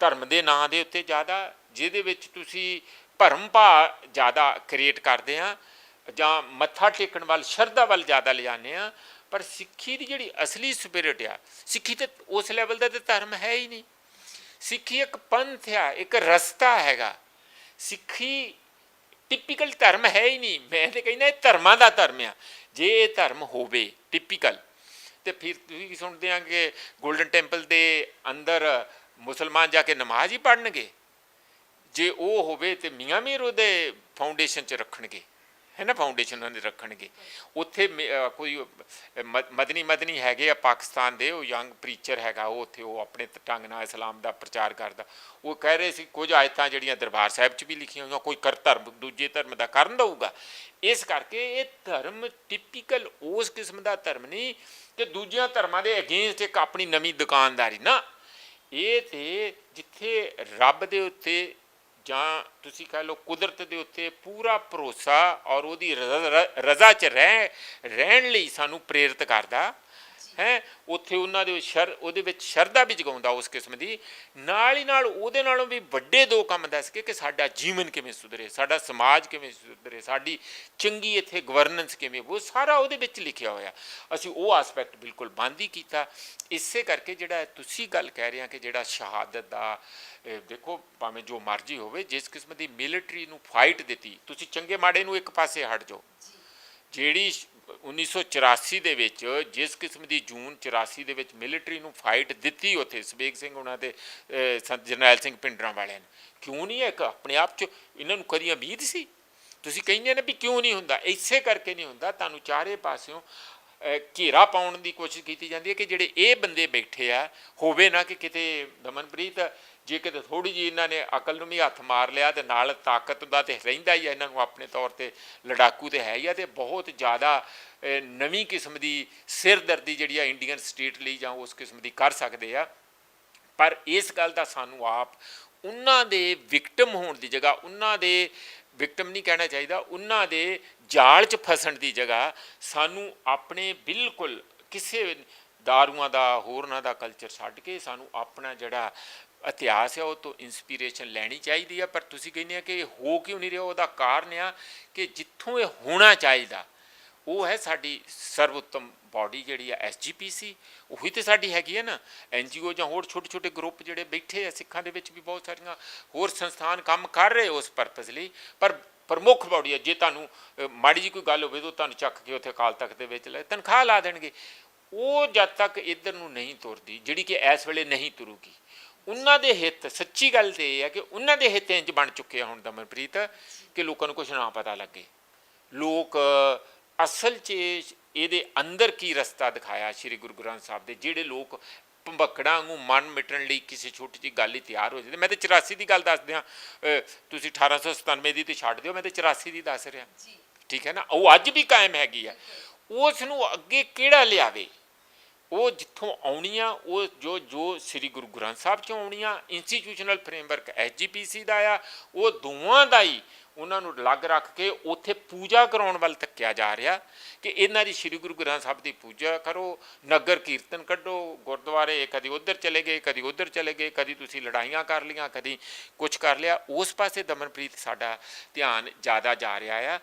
ਧਰਮ ਦੇ ਨਾਂ ਦੇ ਉੱਤੇ ਜ਼ਿਆਦਾ, ਜਿਹਦੇ ਵਿੱਚ ਤੁਸੀਂ ਭਰਮ ਭਾਵ ਜ਼ਿਆਦਾ ਕ੍ਰੀਏਟ ਕਰਦੇ ਆ ਜਾਂ ਮੱਥਾ ਟੇਕਣ ਵੱਲ, ਸ਼ਰਧਾ ਵੱਲ ਜ਼ਿਆਦਾ ਲਿਜਾਂਦੇ ਆ। ਪਰ ਸਿੱਖੀ ਦੀ ਜਿਹੜੀ ਅਸਲੀ ਸਪਿਰਿਟ ਆ, ਸਿੱਖੀ ਤਾਂ ਉਸ ਲੈਵਲ ਦਾ ਤਾਂ ਧਰਮ ਹੈ ਹੀ ਨਹੀਂ। ਸਿੱਖੀ ਇੱਕ ਪੰਥ ਆ, ਇੱਕ ਰਸਤਾ ਹੈਗਾ। ਸਿੱਖੀ ਟਿਪੀਕਲ ਧਰਮ ਹੈ ਹੀ ਨਹੀਂ। ਮੈਂ ਤਾਂ ਕਹਿੰਦਾ ਇਹ ਧਰਮਾਂ ਦਾ ਧਰਮ ਆ। ਜੇ ਇਹ ਧਰਮ ਹੋਵੇ ਟਿਪੀਕਲ, ਅਤੇ ਫਿਰ ਤੁਸੀਂ ਸੁਣਦੇ ਆ ਕਿ ਗੋਲਡਨ ਟੈਂਪਲ ਦੇ ਅੰਦਰ ਮੁਸਲਮਾਨ ਜਾ ਕੇ ਨਮਾਜ਼ ਹੀ ਪੜ੍ਹਨਗੇ। ਜੇ ਉਹ ਹੋਵੇ ਤਾਂ ਮੀਆਂ ਮੀਰ ਉਹਦੇ ਫਾਊਂਡੇਸ਼ਨ 'ਚ ਰੱਖਣਗੇ, ਹੈ ਨਾ, ਫਾਊਂਡੇਸ਼ਨ ਉਹਨਾਂ ਦੇ ਰੱਖਣਗੇ। ਉੱਥੇ ਕੋਈ ਮਦਨੀ ਹੈਗੇ ਆ ਪਾਕਿਸਤਾਨ ਦੇ, ਉਹ ਯੰਗ ਪ੍ਰੀਚਰ ਹੈਗਾ, ਉਹ ਉੱਥੇ ਉਹ ਆਪਣੇ ਢੰਗ ਨਾਲ ਇਸਲਾਮ ਦਾ ਪ੍ਰਚਾਰ ਕਰਦਾ। ਉਹ ਕਹਿ ਰਹੇ ਸੀ ਕੁਝ ਆਇਤਾਂ ਜਿਹੜੀਆਂ ਦਰਬਾਰ ਸਾਹਿਬ 'ਚ ਵੀ ਲਿਖੀਆਂ ਹੋਈਆਂ, ਕੋਈ ਧਰਮ ਦੂਜੇ ਧਰਮ ਦਾ ਕਰਨ ਦਊਗਾ। ਇਸ ਕਰਕੇ ਇਹ ਧਰਮ ਟਿਪੀਕਲ ਉਸ ਕਿਸਮ ਦਾ ਧਰਮ ਨਹੀਂ ਕਿ ਦੂਜਿਆਂ ਧਰਮਾਂ ਦੇ ਅਗੇਂਸਟ ਇੱਕ ਆਪਣੀ ਨਵੀਂ ਦੁਕਾਨਦਾਰੀ ਨਾ। ਇਹ ਤਾਂ ਜਿੱਥੇ ਰੱਬ ਦੇ ਉੱਤੇ ਜਾਂ ਤੁਸੀਂ ਕਹਿ ਲਓ ਕੁਦਰਤ ਦੇ ਉੱਤੇ ਪੂਰਾ ਭਰੋਸਾ ਔਰ ਉਹਦੀ ਰਜ਼ਾ 'ਚ ਰਹਿਣ ਲਈ ਸਾਨੂੰ ਪ੍ਰੇਰਿਤ ਕਰਦਾ ਹੈ, ਉੱਥੇ ਉਹਨਾਂ ਦੇ ਉਹਦੇ ਵਿੱਚ ਸ਼ਰਧਾ ਵੀ ਜਗਾਉਂਦਾ ਉਸ ਕਿਸਮ ਦੀ। ਨਾਲ ਹੀ ਨਾਲ ਉਹਦੇ ਨਾਲੋਂ ਵੀ ਵੱਡੇ ਦੋ ਕੰਮ ਦੱਸ ਕੇ ਕਿ ਸਾਡਾ ਜੀਵਨ ਕਿਵੇਂ ਸੁਧਰੇ, ਸਾਡਾ ਸਮਾਜ ਕਿਵੇਂ ਸੁਧਰੇ, ਸਾਡੀ ਚੰਗੀ ਇੱਥੇ ਗਵਰਨੈਂਸ ਕਿਵੇਂ, ਉਹ ਸਾਰਾ ਉਹਦੇ ਵਿੱਚ ਲਿਖਿਆ ਹੋਇਆ। ਅਸੀਂ ਉਹ ਆਸਪੈਕਟ ਬਿਲਕੁਲ ਬੰਦ ਹੀ ਕੀਤਾ। ਇਸੇ ਕਰਕੇ ਜਿਹੜਾ ਤੁਸੀਂ ਗੱਲ ਕਹਿ ਰਹੇ ਆ ਕਿ ਜਿਹੜਾ ਸ਼ਹਾਦਤ ਦਾ, ਦੇਖੋ ਭਾਵੇਂ ਜੋ ਮਰਜ਼ੀ ਹੋਵੇ, ਜਿਸ ਕਿਸਮ ਦੀ ਮਿਲਟਰੀ ਨੂੰ ਫਾਈਟ ਦਿੱਤੀ, ਤੁਸੀਂ ਚੰਗੇ ਮਾੜੇ ਨੂੰ ਇੱਕ ਪਾਸੇ ਹਟ ਜਾਓ। ਜਿਹੜੀ 1984 ਦੇ ਵਿੱਚ ਜਿਸ ਕਿਸਮ ਦੀ ਜੂਨ 84 ਦੇ ਵਿੱਚ ਮਿਲਟਰੀ ਨੂੰ ਫਾਈਟ ਦਿੱਤੀ ਉੱਥੇ ਸਬੇਗ ਸਿੰਘ ਉਹਨਾਂ ਦੇ ਜਰਨੈਲ ਸਿੰਘ ਭਿੰਡਰਾਂ ਵਾਲਿਆਂ ਨੇ, ਕਿਉਂ ਨਹੀਂ ਹੈ? ਇੱਕ ਆਪਣੇ ਆਪ 'ਚ ਇਹਨਾਂ ਨੂੰ ਕਦੀ ਉਮੀਦ ਸੀ? ਤੁਸੀਂ ਕਹਿੰਦੇ ਨੇ ਵੀ ਕਿਉਂ ਨਹੀਂ ਹੁੰਦਾ? ਇਸੇ ਕਰਕੇ ਨਹੀਂ ਹੁੰਦਾ, ਤੁਹਾਨੂੰ ਚਾਰੇ ਪਾਸਿਓਂ ਘੇਰਾ ਪਾਉਣ ਦੀ ਕੋਸ਼ਿਸ਼ ਕੀਤੀ ਜਾਂਦੀ ਹੈ ਕਿ ਜਿਹੜੇ ਇਹ ਬੰਦੇ ਬੈਠੇ ਆ, ਹੋਵੇ ਨਾ ਕਿ ਕਿਤੇ ਦਮਨਪ੍ਰੀਤ ਜੇ ਕਿਤੇ ਥੋੜ੍ਹੀ ਜਿਹੀ ਇਹਨਾਂ ਨੇ ਅਕਲ ਨੂੰ ਵੀ ਹੱਥ ਮਾਰ ਲਿਆ ਅਤੇ ਨਾਲ ਤਾਕਤ ਦਾ ਤਾਂ ਰਹਿੰਦਾ ਹੀ ਆ ਇਹਨਾਂ ਨੂੰ, ਆਪਣੇ ਤੌਰ 'ਤੇ ਲੜਾਕੂ ਤਾਂ ਹੈ ਹੀ ਆ, ਅਤੇ ਬਹੁਤ ਜ਼ਿਆਦਾ ਨਵੀਂ ਕਿਸਮ ਦੀ ਸਿਰਦਰਦੀ ਜਿਹੜੀ ਆ ਇੰਡੀਅਨ ਸਟੇਟ ਲਈ ਜਾਂ ਉਸ ਕਿਸਮ ਦੀ ਕਰ ਸਕਦੇ ਆ। ਪਰ ਇਸ ਗੱਲ ਦਾ ਸਾਨੂੰ ਆਪ ਉਹਨਾਂ ਦੇ ਵਿਕਟਮ ਹੋਣ ਦੀ ਜਗ੍ਹਾ, ਉਹਨਾਂ ਦੇ ਵਿਕਟਮ ਨਹੀਂ ਕਹਿਣਾ ਚਾਹੀਦਾ, ਉਹਨਾਂ ਦੇ ਜਾਲ 'ਚ ਫਸਣ ਦੀ ਜਗ੍ਹਾ ਸਾਨੂੰ ਆਪਣੇ ਬਿਲਕੁਲ ਕਿਸੇ ਦਾਰੂਆਂ ਦਾ ਹੋਰਨਾਂ ਦਾ ਕਲਚਰ ਛੱਡ ਕੇ ਸਾਨੂੰ ਆਪਣਾ ਜਿਹੜਾ ਇਤਿਹਾਸ ਹੈ ਉਹ ਤੋਂ ਇੰਸਪੀਰੇਸ਼ਨ ਲੈਣੀ ਚਾਹੀਦੀ ਆ। ਪਰ ਤੁਸੀਂ ਕਹਿੰਦੇ ਆ ਕਿ ਇਹ ਹੋ ਕਿਉਂ ਨਹੀਂ ਰਿਹਾ, ਉਹਦਾ ਕਾਰਨ ਆ ਕਿ ਜਿੱਥੋਂ ਇਹ ਹੋਣਾ ਚਾਹੀਦਾ ਉਹ ਹੈ ਸਾਡੀ ਸਰਵਉੱਤਮ ਬਾਡੀ ਜਿਹੜੀ ਆ SGPC, ਉਹੀ ਤਾਂ ਸਾਡੀ ਹੈਗੀ ਹੈ ਨਾ। NGO ਜਾਂ ਹੋਰ ਛੋਟੇ ਛੋਟੇ ਗਰੁੱਪ ਜਿਹੜੇ ਬੈਠੇ ਆ, ਸਿੱਖਾਂ ਦੇ ਵਿੱਚ ਵੀ ਬਹੁਤ ਸਾਰੀਆਂ ਹੋਰ ਸੰਸਥਾਨ ਕੰਮ ਕਰ ਰਹੇ ਉਸ ਪਰਪਸ ਲਈ, ਪਰ ਪ੍ਰਮੁੱਖ ਬਾਡੀ ਹੈ। ਜੇ ਤੁਹਾਨੂੰ ਮਾੜੀ ਜੀ ਕੋਈ ਗੱਲ ਹੋਵੇ ਤਾਂ ਤੁਹਾਨੂੰ ਚੱਕ ਕੇ ਉੱਥੇ ਅਕਾਲ ਤਖਤ ਦੇ ਵਿੱਚ ਲੈ ਤਨਖਾਹ ਲਾ ਦੇਣਗੇ। ਉਹ ਜਦ ਤੱਕ ਇੱਧਰ ਨੂੰ ਨਹੀਂ ਤੁਰਦੀ, ਜਿਹੜੀ ਕਿ ਇਸ ਵੇਲੇ ਨਹੀਂ ਤੁਰੂਗੀ, ਉਹਨਾਂ ਦੇ ਹਿੱਤ, ਸੱਚੀ ਗੱਲ ਤਾਂ ਇਹ ਹੈ ਕਿ ਉਹਨਾਂ ਦੇ ਹਿੱਤ ਇੰਝ ਬਣ ਚੁੱਕੇ ਆ ਹੁਣ ਦਮਨਪ੍ਰੀਤ ਕਿ ਲੋਕਾਂ ਨੂੰ ਕੁਛ ਨਾ ਪਤਾ ਲੱਗੇ। ਲੋਕ ਅਸਲ 'ਚ ਇਹਦੇ ਅੰਦਰ ਕੀ ਰਸਤਾ ਦਿਖਾਇਆ ਸ਼੍ਰੀ ਗੁਰੂ ਗ੍ਰੰਥ ਸਾਹਿਬ ਦੇ, ਜਿਹੜੇ ਲੋਕ ਭੰਬਕੜਾਂ ਵਾਂਗੂ ਮਨ ਮਿਟਣ ਲਈ ਕਿਸੇ ਛੋਟੀ ਜਿਹੀ ਗੱਲ ਹੀ ਤਿਆਰ ਹੋ ਜਾਂਦੇ। ਮੈਂ ਤਾਂ 84 ਦੀ ਗੱਲ ਦੱਸ ਦਿਆਂ, ਤੁਸੀਂ 1897 ਦੀ ਤਾਂ ਛੱਡ ਦਿਓ, ਮੈਂ ਤਾਂ 84 ਦੀ ਦੱਸ ਰਿਹਾ, ਠੀਕ ਹੈ ਨਾ। ਉਹ ਅੱਜ ਵੀ ਕਾਇਮ ਹੈਗੀ ਆ। ਉਸ ਨੂੰ ਅੱਗੇ ਕਿਹੜਾ ਲਿਆਵੇ, ਉਹ ਜਿੱਥੋਂ ਆਉਣੀਆਂ, ਉਹ ਜੋ ਸ੍ਰੀ ਗੁਰੂ ਗ੍ਰੰਥ ਸਾਹਿਬ 'ਚੋਂ ਆਉਣੀਆਂ, ਇੰਸਟੀਟਿਊਸ਼ਨਲ ਫਰੇਮਵਰਕ SGPC ਦਾ ਆ, ਉਹ ਦੋਵਾਂ ਦਾ ਹੀ ਉਹਨਾਂ ਨੂੰ ਅਲੱਗ ਰੱਖ ਕੇ ਉੱਥੇ ਪੂਜਾ ਕਰਾਉਣ ਵੱਲ ਧੱਕਿਆ ਜਾ ਰਿਹਾ ਕਿ ਇਹਨਾਂ ਦੀ ਸ੍ਰੀ ਗੁਰੂ ਗ੍ਰੰਥ ਸਾਹਿਬ ਦੀ ਪੂਜਾ ਕਰੋ, ਨਗਰ ਕੀਰਤਨ ਕੱਢੋ, ਗੁਰਦੁਆਰੇ ਕਦੀ ਉੱਧਰ ਚਲੇ ਗਏ, ਕਦੀ ਉੱਧਰ ਚਲੇ ਗਏ, ਕਦੀ ਤੁਸੀਂ ਲੜਾਈਆਂ ਕਰ ਲਈਆਂ, ਕਦੀ ਕੁਛ ਕਰ ਲਿਆ। ਉਸ ਪਾਸੇ ਦਮਨਪ੍ਰੀਤ ਸਾਡਾ ਧਿਆਨ ਜ਼ਿਆਦਾ ਜਾ ਰਿਹਾ ਆ।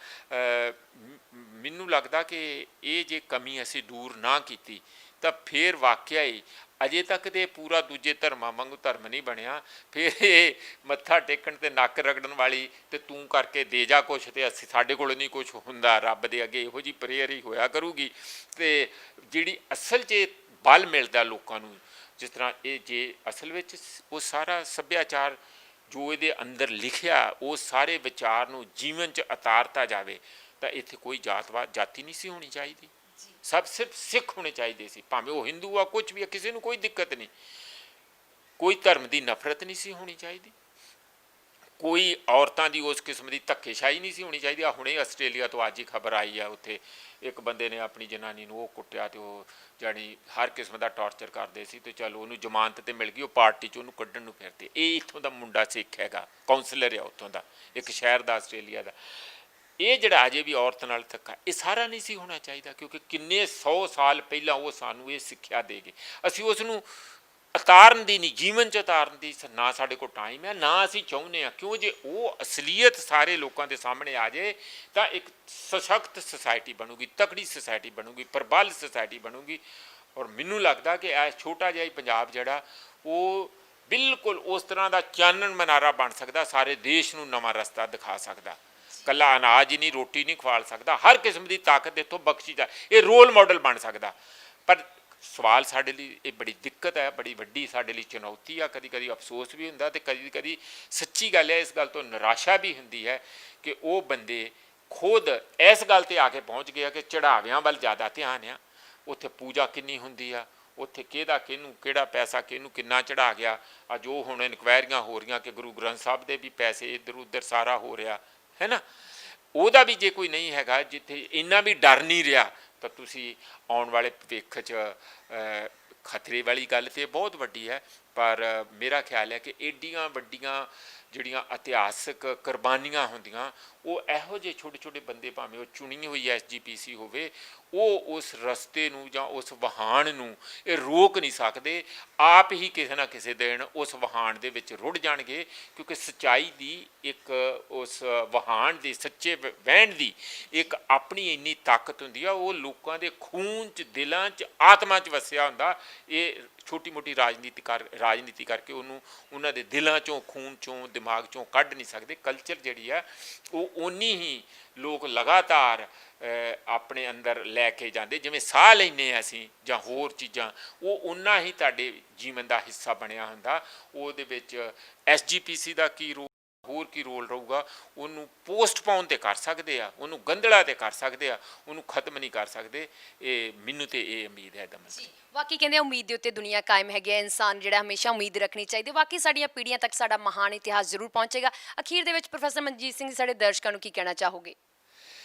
ਮੈਨੂੰ ਲੱਗਦਾ ਕਿ ਇਹ ਜੇ ਕਮੀ ਅਸੀਂ ਦੂਰ ਨਾ ਕੀਤੀ ਤਾਂ ਫਿਰ ਵਾਕਿਆ ਹੀ ਅਜੇ ਤੱਕ ਤੇ ਪੂਰਾ ਦੂਜੇ ਧਰਮਾਂ ਵਾਂਗੂ ਧਰਮ ਨਹੀਂ ਬਣਿਆ। ਫਿਰ ਇਹ ਮੱਥਾ ਟੇਕਣ ਤੇ ਨੱਕ ਰਗੜਨ ਵਾਲੀ ਤੇ ਤੂੰ ਕਰਕੇ ਦੇ ਜਾ ਕੁਛ ਤੇ ਅਸੀਂ ਸਾਡੇ ਕੋਲ ਨਹੀਂ ਕੁਛ ਹੁੰਦਾ, ਰੱਬ ਦੇ ਅੱਗੇ ਇਹੋ ਜਿਹੀ ਪ੍ਰੇਅਰ ਹੀ ਹੋਇਆ ਕਰੂਗੀ। ਤੇ ਜਿਹੜੀ ਅਸਲ 'ਚ ਬਲ ਮਿਲਦਾ ਲੋਕਾਂ ਨੂੰ, ਜਿਸ ਤਰ੍ਹਾਂ ਇਹ ਜੇ ਅਸਲ ਵਿੱਚ ਉਹ ਸਾਰਾ ਸੱਭਿਆਚਾਰ ਜੋ ਇਹਦੇ ਅੰਦਰ ਲਿਖਿਆ, ਉਹ ਸਾਰੇ ਵਿਚਾਰ ਨੂੰ ਜੀਵਨ 'ਚ ਉਤਾਰਤਾ ਜਾਵੇ ਤਾਂ ਇੱਥੇ ਕੋਈ ਜਾਤੀ ਨਹੀਂ ਸੀ ਹੋਣੀ ਚਾਹੀਦੀ। ਸਭ ਸਿਰਫ ਸਿੱਖ ਹੋਣੇ ਚਾਹੀਦੇ ਸੀ, ਭਾਵੇਂ ਉਹ ਹਿੰਦੂ ਆ, ਕੁਛ ਵੀ ਆ, ਕਿਸੇ ਨੂੰ ਕੋਈ ਦਿੱਕਤ ਨਹੀਂ। ਕੋਈ ਧਰਮ ਦੀ ਨਫ਼ਰਤ ਨਹੀਂ ਸੀ ਹੋਣੀ ਚਾਹੀਦੀ, ਕੋਈ ਔਰਤਾਂ ਦੀ ਉਸ ਕਿਸਮ ਦੀ ਧੱਕੇਸ਼ਾਹੀ ਨਹੀਂ ਸੀ ਹੋਣੀ ਚਾਹੀਦੀ। ਆ ਹੁਣੇ ਆਸਟ੍ਰੇਲੀਆ ਤੋਂ ਅੱਜ ਹੀ ਖਬਰ ਆਈ ਆ, ਉੱਥੇ ਇੱਕ ਬੰਦੇ ਨੇ ਆਪਣੀ ਜਨਾਨੀ ਨੂੰ ਉਹ ਕੁੱਟਿਆ ਤੇ ਉਹ ਜਾਣੀ ਹਰ ਕਿਸਮ ਦਾ ਟਾਰਚਰ ਕਰਦੇ ਸੀ ਤੇ ਚਲੋ ਉਹਨੂੰ ਜ਼ਮਾਨਤ ਤੇ ਮਿਲ ਗਈ, ਉਹ ਪਾਰਟੀ 'ਚ ਉਹਨੂੰ ਕੱਢਣ ਨੂੰ ਫਿਰਦੇ। ਇਹ ਇੱਥੋਂ ਦਾ ਮੁੰਡਾ ਸਿੱਖ ਹੈਗਾ, ਕਾਉਂਸਲਰ ਆ ਉੱਥੋਂ ਦਾ, ਇੱਕ ਸ਼ਹਿਰ ਦਾ ਆਸਟ੍ਰੇਲੀਆ ਦਾ। ਇਹ ਜਿਹੜਾ ਅਜੇ ਵੀ ਔਰਤ ਨਾਲ ਧੱਕਾ, ਇਹ ਸਾਰਾ ਨਹੀਂ ਸੀ ਹੋਣਾ ਚਾਹੀਦਾ, ਕਿਉਂਕਿ ਕਿੰਨੇ 100 ਸਾਲ ਪਹਿਲਾਂ ਉਹ ਸਾਨੂੰ ਇਹ ਸਿੱਖਿਆ ਦੇ ਗਏ। ਅਸੀਂ ਉਸ ਨੂੰ ਉਤਾਰਨ ਦੀ ਨਹੀਂ, ਜੀਵਨ 'ਚ ਉਤਾਰਨ ਦੀ ਨਾ ਸਾਡੇ ਕੋਲ ਟਾਈਮ ਹੈ, ਨਾ ਅਸੀਂ ਚਾਹੁੰਦੇ ਹਾਂ। ਕਿਉਂ ਜੇ ਉਹ ਅਸਲੀਅਤ ਸਾਰੇ ਲੋਕਾਂ ਦੇ ਸਾਹਮਣੇ ਆ ਜਾਏ ਤਾਂ ਇੱਕ ਸਸ਼ਕਤ ਸੁਸਾਇਟੀ ਬਣੂਗੀ, ਤਕੜੀ ਸੁਸਾਇਟੀ ਬਣੂਗੀ, ਪ੍ਰਬਲ ਸੁਸਾਇਟੀ ਬਣੂਗੀ। ਔਰ ਮੈਨੂੰ ਲੱਗਦਾ ਕਿ ਇਹ ਛੋਟਾ ਜਿਹਾ ਹੀ ਪੰਜਾਬ ਜਿਹੜਾ ਉਹ ਬਿਲਕੁਲ ਉਸ ਤਰ੍ਹਾਂ ਦਾ ਚਾਨਣ ਮਨਾਰਾ ਬਣ ਸਕਦਾ, ਸਾਰੇ ਦੇਸ਼ ਨੂੰ ਨਵਾਂ ਰਸਤਾ ਦਿਖਾ ਸਕਦਾ। ਕੱਲਾ ਅਨਾਜ ਹੀ ਨਹੀਂ, ਰੋਟੀ ਨਹੀਂ ਖਵਾਲ ਸਕਦਾ, ਹਰ ਕਿਸਮ ਦੀ ਤਾਕਤ ਇੱਥੋਂ ਬਖਸ਼ੀ ਜਾ, ਇਹ ਰੋਲ ਮਾਡਲ ਬਣ ਸਕਦਾ। ਪਰ ਸਵਾਲ ਸਾਡੇ ਲਈ ਇਹ ਬੜੀ ਦਿੱਕਤ ਹੈ, ਬੜੀ ਵੱਡੀ ਸਾਡੇ ਲਈ ਚੁਣੌਤੀ ਆ। ਕਦੀ ਕਦੀ ਅਫਸੋਸ ਵੀ ਹੁੰਦਾ ਤੇ ਕਦੀ ਕਦੀ ਸੱਚੀ ਗੱਲ ਹੈ, ਇਸ ਗੱਲ ਤੋਂ ਨਿਰਾਸ਼ਾ ਵੀ ਹੁੰਦੀ ਹੈ ਕਿ ਉਹ ਬੰਦੇ ਖੁਦ ਇਸ ਗੱਲ 'ਤੇ ਆ ਕੇ ਪਹੁੰਚ ਗਏ ਕਿ ਚੜ੍ਹਾਵਿਆਂ ਵੱਲ ਜ਼ਿਆਦਾ ਧਿਆਨ ਆ। ਉੱਥੇ ਪੂਜਾ ਕਿੰਨੀ ਹੁੰਦੀ ਆ, ਉੱਥੇ ਕਿਹਦਾ ਕਿਹਨੂੰ ਕਿਹੜਾ ਪੈਸਾ ਕਿਹਨੂੰ ਕਿੰਨਾ ਚੜ੍ਹਾ ਗਿਆ। ਆ ਜੋ ਹੁਣ ਇਨਕੁਆਇਰੀਆਂ ਹੋ ਰਹੀਆਂ ਕਿ ਗੁਰੂ ਗ੍ਰੰਥ ਸਾਹਿਬ ਦੇ ਵੀ ਪੈਸੇ ਇੱਧਰ ਉੱਧਰ ਸਾਰਾ ਹੋ ਰਿਹਾ ਹੈ ਨਾ, ਉਹਦਾ ਵੀ ਜੇ ਕੋਈ ਨਹੀਂ ਹੈਗਾ, ਜਿੱਥੇ ਇੰਨਾ ਵੀ ਡਰ ਨਹੀਂ ਰਿਹਾ ਤਾਂ ਤੁਸੀਂ ਆਉਣ ਵਾਲੇ ਭਵਿੱਖ 'ਚ ਖਤਰੇ ਵਾਲੀ ਗੱਲ ਤਾਂ ਬਹੁਤ ਵੱਡੀ ਹੈ। ਪਰ ਮੇਰਾ ਖਿਆਲ ਹੈ ਕਿ ਏਡੀਆਂ ਵੱਡੀਆਂ ਜਿਹੜੀਆਂ ਇਤਿਹਾਸਕ ਕੁਰਬਾਨੀਆਂ ਹੁੰਦੀਆਂ, ਉਹ ਇਹੋ ਜਿਹੇ ਛੋਟੇ ਛੋਟੇ ਬੰਦੇ, ਭਾਵੇਂ ਉਹ ਚੁਣੀ ਹੋਈ SGPC ਹੋਵੇ, ਉਹ ਉਸ ਰਸਤੇ ਨੂੰ ਜਾਂ ਉਸ ਵਹਾਣ ਨੂੰ ਇਹ ਰੋਕ ਨਹੀਂ ਸਕਦੇ। ਆਪ ਹੀ ਕਿਸੇ ਨਾ ਕਿਸੇ ਦਿਨ ਉਸ ਵਹਾਣ ਦੇ ਵਿੱਚ ਰੁੜ ਜਾਣਗੇ, ਕਿਉਂਕਿ ਸੱਚਾਈ ਦੀ ਇੱਕ ਉਸ ਵਹਾਣ ਦੀ, ਸੱਚੇ ਵਹਿਣ ਦੀ ਇੱਕ ਆਪਣੀ ਇੰਨੀ ਤਾਕਤ ਹੁੰਦੀ ਆ। ਉਹ ਲੋਕਾਂ ਦੇ ਖੂਨ 'ਚ, ਦਿਲਾਂ 'ਚ, ਆਤਮਾ 'ਚ ਵਸਿਆ ਹੁੰਦਾ। ਇਹ ਛੋਟੀ ਮੋਟੀ ਰਾਜਨੀਤੀ ਕਰਕੇ ਉਹਨੂੰ ਉਹਨਾਂ ਦੇ ਦਿਲਾਂ 'ਚੋਂ, ਖੂਨ 'ਚੋਂ, ਦਿਮਾਗ 'ਚੋਂ ਕੱਢ ਨਹੀਂ ਸਕਦੇ। ਕਲਚਰ ਜਿਹੜੀ ਆ ਉਹ ਓਨੀ ਹੀ ਲੋਕ ਲਗਾਤਾਰ ਆਪਣੇ ਅੰਦਰ ਲੈ ਕੇ ਜਾਂਦੇ, ਜਿਵੇਂ ਸਾਹ ਲੈਂਦੇ ਹਾਂ ਅਸੀਂ ਜਾਂ ਹੋਰ ਚੀਜ਼ਾਂ, ਉਹ ਓਨਾ ਹੀ ਤੁਹਾਡੇ ਜੀਵਨ ਦਾ ਹਿੱਸਾ ਬਣਿਆ ਹੁੰਦਾ। ਉਹਦੇ ਵਿੱਚ SGPC ਦਾ ਕੀ ਰੋਲ, ਹੋਰ ਕੀ ਰੋਲ ਰਹੂਗਾ, ਉਹਨੂੰ ਪੋਸਟਪੋਨ ਤੇ ਕਰ ਸਕਦੇ ਆ, ਉਹਨੂੰ ਗੰਧਲਾ ਤੇ ਕਰ ਸਕਦੇ ਆ, ਉਹਨੂੰ ਖਤਮ ਨਹੀਂ ਕਰ ਸਕਦੇ। ਇਹ ਮੈਨੂੰ ਤੇ ਇਹ ਉਮੀਦ ਹੈ ਦਮਨ। ਵਾਕਈ ਕਹਿੰਦੇ ਉਮੀਦ ਦੇ ਉੱਤੇ ਦੁਨੀਆ ਕਾਇਮ ਹੈਗੀ ਹੈ, ਇਨਸਾਨ ਜਿਹੜਾ ਹਮੇਸ਼ਾ ਉਮੀਦ ਰੱਖਣੀ ਚਾਹੀਦੀ। ਵਾਕਈ ਸਾਡੀਆਂ ਪੀੜ੍ਹੀਆਂ ਤੱਕ ਸਾਡਾ ਮਹਾਨ ਇਤਿਹਾਸ ਜ਼ਰੂਰ ਪਹੁੰਚੇਗਾ। ਅਖੀਰ ਦੇ ਵਿੱਚ ਪ੍ਰੋਫੈਸਰ ਮਨਜੀਤ ਸਿੰਘ ਸਾਡੇ ਦਰਸ਼ਕਾਂ ਨੂੰ ਕੀ ਕਹਿਣਾ ਚਾਹੋਗੇ?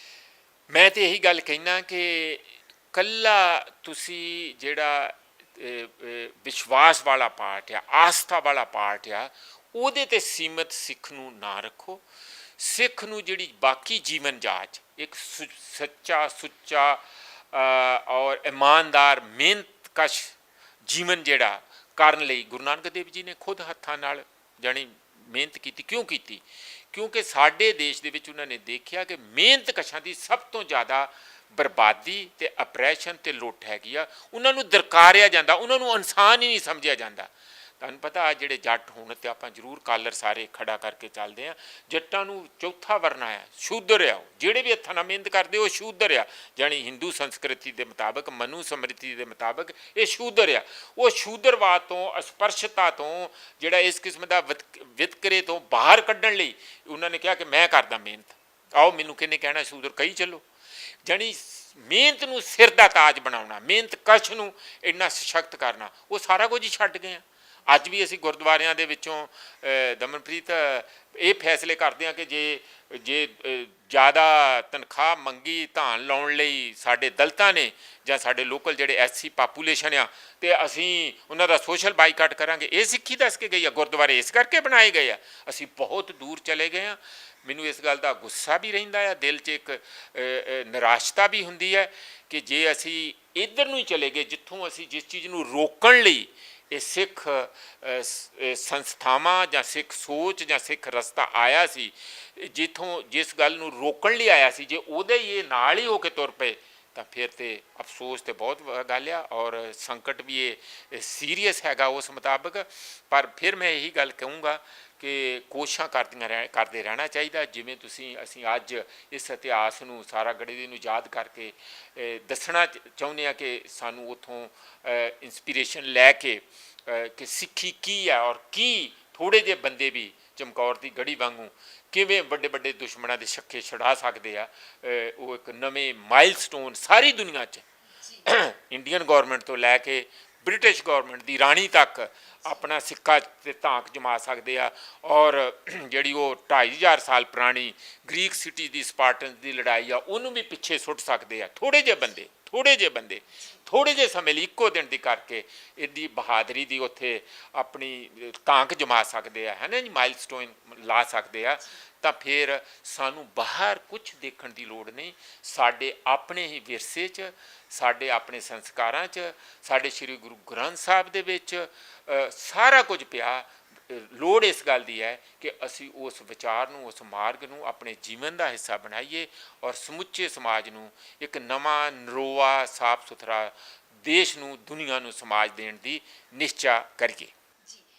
ਮੈਂ ਤਾਂ ਇਹੀ ਗੱਲ ਕਹਿਣਾ ਕਿ ਕੱਲਾ ਤੁਸੀਂ ਜਿਹੜਾ ਵਿਸ਼ਵਾਸ ਵਾਲਾ ਪਾਰਟ ਆ, ਆਸਥਾ ਵਾਲਾ ਪਾਰਟ ਆ, ਉਹਦੇ 'ਤੇ ਸੀਮਤ ਸਿੱਖ ਨੂੰ ਨਾ ਰੱਖੋ। ਸਿੱਖ ਨੂੰ ਜਿਹੜੀ ਬਾਕੀ ਜੀਵਨ ਜਾਚ, ਇੱਕ ਸੱਚਾ ਸੁੱਚਾ ਔਰ ਇਮਾਨਦਾਰ ਮਿਹਨਤ ਕਸ਼ ਜੀਵਨ ਜਿਹੜਾ ਕਰਨ ਲਈ ਗੁਰੂ ਨਾਨਕ ਦੇਵ ਜੀ ਨੇ ਖੁਦ ਹੱਥਾਂ ਨਾਲ ਜਾਣੀ ਮਿਹਨਤ ਕੀਤੀ। ਕਿਉਂ ਕੀਤੀ? ਕਿਉਂਕਿ ਸਾਡੇ ਦੇਸ਼ ਦੇ ਵਿੱਚ ਉਹਨਾਂ ਨੇ ਦੇਖਿਆ ਕਿ ਮਿਹਨਤ ਕਸ਼ਾਂ ਦੀ ਸਭ ਤੋਂ ਜ਼ਿਆਦਾ ਬਰਬਾਦੀ ਤੇ ਅਪਰੈਸ਼ਨ ਤੇ ਲੁੱਟ ਹੈਗੀ ਆ। ਉਹਨਾਂ ਨੂੰ ਦਰਕਾਰਿਆ ਜਾਂਦਾ, ਉਹਨਾਂ ਨੂੰ ਇਨਸਾਨ ਹੀ ਨਹੀਂ ਸਮਝਿਆ ਜਾਂਦਾ। ਤੁਹਾਨੂੰ ਪਤਾ ਜਿਹੜੇ ਜੱਟ ਹੁਣ ਤੇ ਆਪਾਂ ਜ਼ਰੂਰ ਕਾਲਰ ਸਾਰੇ ਖੜਾ ਕਰਕੇ ਚੱਲਦੇ ਆ, ਜੱਟਾਂ ਨੂੰ ਚੌਥਾ ਵਰਨਾ ਆ, ਸ਼ੂਦਰ ਆ। ਉਹ ਜਿਹੜੇ ਵੀ ਹੱਥਾਂ ਨਾਲ ਮਿਹਨਤ ਕਰਦੇ ਉਹ ਸ਼ੂਦਰ ਆ। ਜਾਣੀ ਹਿੰਦੂ ਸੰਸਕ੍ਰਿਤੀ ਦੇ ਮੁਤਾਬਕ, ਮਨੂ ਸਮ੍ਰਿਤੀ ਦੇ ਮੁਤਾਬਕ ਇਹ ਸ਼ੂਦਰ ਆ। ਉਹ ਸ਼ੂਦਰਵਾਦ ਤੋਂ, ਅਸਪਰਸ਼ਤਾ ਤੋਂ, ਜਿਹੜਾ ਇਸ ਕਿਸਮ ਦਾ ਵਿਤਕਰੇ ਤੋਂ ਬਾਹਰ ਕੱਢਣ ਲਈ ਉਹਨਾਂ ਨੇ ਕਿਹਾ ਕਿ ਮੈਂ ਕਰਦਾ ਮਿਹਨਤ, ਆਓ ਮੈਨੂੰ ਕਿਹਨੇ ਕਹਿਣਾ ਸ਼ੂਦਰ, ਕਹੀ ਚੱਲੋ। ਜਾਣੀ ਮਿਹਨਤ ਨੂੰ ਸਿਰ ਦਾ ਤਾਜ ਬਣਾਉਣਾ, ਮਿਹਨਤ ਕਸ਼ ਨੂੰ ਇੰਨਾ ਸਸ਼ਕਤ ਕਰਨਾ, ਉਹ ਸਾਰਾ ਕੁਝ ਹੀ ਛੱਡ ਗਏ ਆ। ਅੱਜ ਵੀ ਅਸੀਂ ਗੁਰਦੁਆਰਿਆਂ ਦੇ ਵਿੱਚੋਂ ਦਮਨਪ੍ਰੀਤ ਇਹ ਫੈਸਲੇ ਕਰਦੇ ਹਾਂ ਕਿ ਜੇ ਜ਼ਿਆਦਾ ਤਨਖਾਹ ਮੰਗੀ ਧਾਨ ਲਾਉਣ ਲਈ ਸਾਡੇ ਦਲਿਤਾਂ ਨੇ ਜਾਂ ਸਾਡੇ ਲੋਕਲ ਜਿਹੜੇ SC ਪਾਪੂਲੇਸ਼ਨ ਆ, ਤੇ ਅਸੀਂ ਉਹਨਾਂ ਦਾ ਸੋਸ਼ਲ ਬਾਈਕਾਟ ਕਰਾਂਗੇ। ਇਹ ਸਿੱਖੀ ਦੱਸ ਕੇ ਗਈ ਆ। ਗੁਰਦੁਆਰੇ ਇਸ ਕਰਕੇ ਬਣਾਏ ਗਏ ਆ। ਅਸੀਂ ਬਹੁਤ ਦੂਰ ਚਲੇ ਗਏ ਆ। ਮੈਨੂੰ ਇਸ ਗੱਲ ਦਾ ਗੁੱਸਾ ਵੀ ਰਹਿੰਦਾ ਆ, ਦਿਲ 'ਚ ਇੱਕ ਨਿਰਾਸ਼ਤਾ ਵੀ ਹੁੰਦੀ ਹੈ ਕਿ ਜੇ ਅਸੀਂ ਇੱਧਰ ਨੂੰ ਹੀ ਚਲੇ ਗਏ ਜਿੱਥੋਂ ਅਸੀਂ ਜਿਸ ਚੀਜ਼ ਨੂੰ ਰੋਕਣ ਲਈ ਇਹ ਸਿੱਖ ਸੰਸਥਾਵਾਂ ਜਾਂ ਸਿੱਖ ਸੋਚ ਜਾਂ ਸਿੱਖ ਰਸਤਾ ਆਇਆ ਸੀ, ਜਿਸ ਗੱਲ ਨੂੰ ਰੋਕਣ ਲਈ ਆਇਆ ਸੀ, ਜੇ ਉਹਦੇ ਹੀ ਇਹ ਨਾਲ ਹੀ ਹੋ ਕੇ ਤੁਰ ਪਏ ਤਾਂ ਫਿਰ ਤੇ ਅਫਸੋਸ ਤੇ ਬਹੁਤ ਗੱਲ ਆ। ਔਰ ਸੰਕਟ ਵੀ ਇਹ ਸੀਰੀਅਸ ਹੈਗਾ ਉਸ ਮੁਤਾਬਕ। ਪਰ ਫਿਰ ਮੈਂ ਇਹੀ ਗੱਲ ਕਹੂੰਗਾ ਕਿ ਕੋਸ਼ਿਸ਼ਾਂ ਕਰਦੇ ਰਹਿਣਾ ਚਾਹੀਦਾ। ਜਿਵੇਂ ਅਸੀਂ ਅੱਜ ਇਸ ਇਤਿਹਾਸ ਨੂੰ ਸਾਰਾਗੜ੍ਹੀ ਨੂੰ ਯਾਦ ਕਰਕੇ ਦੱਸਣਾ ਚਾਹੁੰਦੇ ਹਾਂ ਕਿ ਸਾਨੂੰ ਉੱਥੋਂ ਇੰਸਪੀਰੇਸ਼ਨ ਲੈ ਕੇ ਕਿ ਸਿੱਖੀ ਕੀ ਹੈ ਔਰ ਕੀ ਥੋੜ੍ਹੇ ਜਿਹੇ ਬੰਦੇ ਵੀ ਚਮਕੌਰ ਦੀ ਗੜੀ ਵਾਂਗੂ ਕਿਵੇਂ ਵੱਡੇ ਵੱਡੇ ਦੁਸ਼ਮਣਾਂ ਦੇ ਛੱਕੇ ਛੁਡਾ ਸਕਦੇ ਆ। ਉਹ ਇੱਕ ਨਵੇਂ ਮਾਈਲਸਟੋਨ ਸਾਰੀ ਦੁਨੀਆ 'ਚ ਇੰਡੀਅਨ ਗੌਰਮੈਂਟ ਤੋਂ ਲੈ ਕੇ ਬ੍ਰਿਟਿਸ਼ ਗੌਰਮੈਂਟ ਦੀ ਰਾਣੀ ਤੱਕ ਆਪਣਾ ਸਿੱਕਾ ਤੇ ਧਾਕ ਜਮਾ ਸਕਦੇ ਆ। ਔਰ ਜਿਹੜੀ ਉਹ 2500 ਸਾਲ ਪੁਰਾਣੀ ਗ੍ਰੀਕ ਸਿਟੀ ਦੀ ਸਪਾਰਟਨ ਦੀ ਲੜਾਈ ਆ ਉਹਨੂੰ ਵੀ ਪਿੱਛੇ ਸੁੱਟ ਸਕਦੇ ਆ। ਥੋੜ੍ਹੇ ਜਿਹੇ ਬੰਦੇ ਥੋੜ੍ਹੇ ਜਿਹੇ ਸਮੇਂ ਲਈ ਇੱਕੋ ਦਿਨ ਦੀ ਕਰਕੇ ਇਹਦੀ ਬਹਾਦਰੀ ਦੀ ਉੱਥੇ ਆਪਣੀ ਧਾਕ ਜਮਾ ਸਕਦੇ ਆ, ਹੈ ਨਾ ਜੀ, ਮਾਈਲਸਟੋਨ ਲਾ ਸਕਦੇ ਆ। ਤਾਂ ਫਿਰ ਸਾਨੂੰ ਬਾਹਰ ਕੁਝ ਦੇਖਣ ਦੀ ਲੋੜ ਨਹੀਂ। ਸਾਡੇ ਆਪਣੇ ਹੀ ਵਿਰਸੇ 'ਚ, ਸਾਡੇ ਆਪਣੇ ਸੰਸਕਾਰਾਂ 'ਚ, ਸਾਡੇ ਸ਼੍ਰੀ ਗੁਰੂ ਗ੍ਰੰਥ ਸਾਹਿਬ ਦੇ ਵਿੱਚ ਸਾਰਾ ਕੁਝ ਪਿਆ। ਲੋੜ ਇਸ ਗੱਲ ਦੀ ਹੈ ਕਿ ਅਸੀਂ ਉਸ ਵਿਚਾਰ ਨੂੰ, ਉਸ ਮਾਰਗ ਨੂੰ ਆਪਣੇ ਜੀਵਨ ਦਾ ਹਿੱਸਾ ਬਣਾਈਏ ਔਰ ਸਮੁੱਚੇ ਸਮਾਜ ਨੂੰ ਇੱਕ ਨਵਾਂ ਨਰੋਆ ਸਾਫ ਸੁਥਰਾ ਦੇਸ਼ ਨੂੰ, ਦੁਨੀਆ ਨੂੰ ਸਮਾਜ ਦੇਣ ਦੀ ਨਿਸ਼ਚਾ ਕਰੀਏ।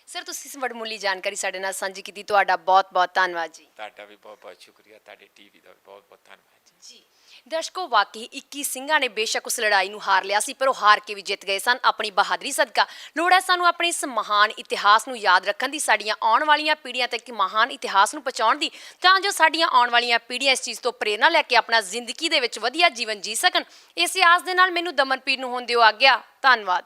ਸਰ, ਤੁਸੀਂ ਇਸ ਵਡਮੁੱਲੀ ਜਾਣਕਾਰੀ ਸਾਡੇ ਨਾਲ ਸਾਂਝੀ ਕੀਤੀ, ਤੁਹਾਡਾ ਬਹੁਤ ਬਹੁਤ ਧੰਨਵਾਦ ਜੀ। ਤੁਹਾਡਾ ਵੀ ਬਹੁਤ ਬਹੁਤ ਸ਼ੁਕਰੀਆ, ਤੁਹਾਡੇ TV ਦਾ ਵੀ ਬਹੁਤ ਬਹੁਤ ਧੰਨਵਾਦ ਜੀ। ਦਰਸ਼ਕੋ, ਵਾਕਈ 21 ਸਿੰਘਾਂ ਨੇ ਬੇਸ਼ੱਕ ਉਸ ਲੜਾਈ ਨੂੰ ਹਾਰ ਲਿਆ ਸੀ, ਪਰ ਉਹ ਹਾਰ ਕੇ ਵੀ ਜਿੱਤ ਗਏ ਸਨ ਆਪਣੀ ਬਹਾਦਰੀ ਸਦਕਾ। ਲੋੜ ਹੈ ਸਾਨੂੰ ਆਪਣੇ ਇਸ ਮਹਾਨ ਇਤਿਹਾਸ ਨੂੰ ਯਾਦ ਰੱਖਣ ਦੀ, ਸਾਡੀਆਂ ਆਉਣ ਵਾਲੀਆਂ ਪੀੜ੍ਹੀਆਂ ਤੱਕ ਮਹਾਨ ਇਤਿਹਾਸ ਨੂੰ ਪਹੁੰਚਾਉਣ ਦੀ, ਤਾਂ ਜੋ ਸਾਡੀਆਂ ਆਉਣ ਵਾਲੀਆਂ ਪੀੜ੍ਹੀਆਂ ਇਸ ਚੀਜ਼ ਤੋਂ ਪ੍ਰੇਰਨਾ ਲੈ ਕੇ ਆਪਣਾ ਜ਼ਿੰਦਗੀ ਦੇ ਵਿੱਚ ਵਧੀਆ ਜੀਵਨ ਜੀ ਸਕਣ। ਇਸ ਆਸ ਦੇ ਨਾਲ ਮੈਨੂੰ ਦਮਨਪੀਰ ਨੂੰ ਹੁਣ ਦਿਓ ਆਗਿਆ। ਧੰਨਵਾਦ।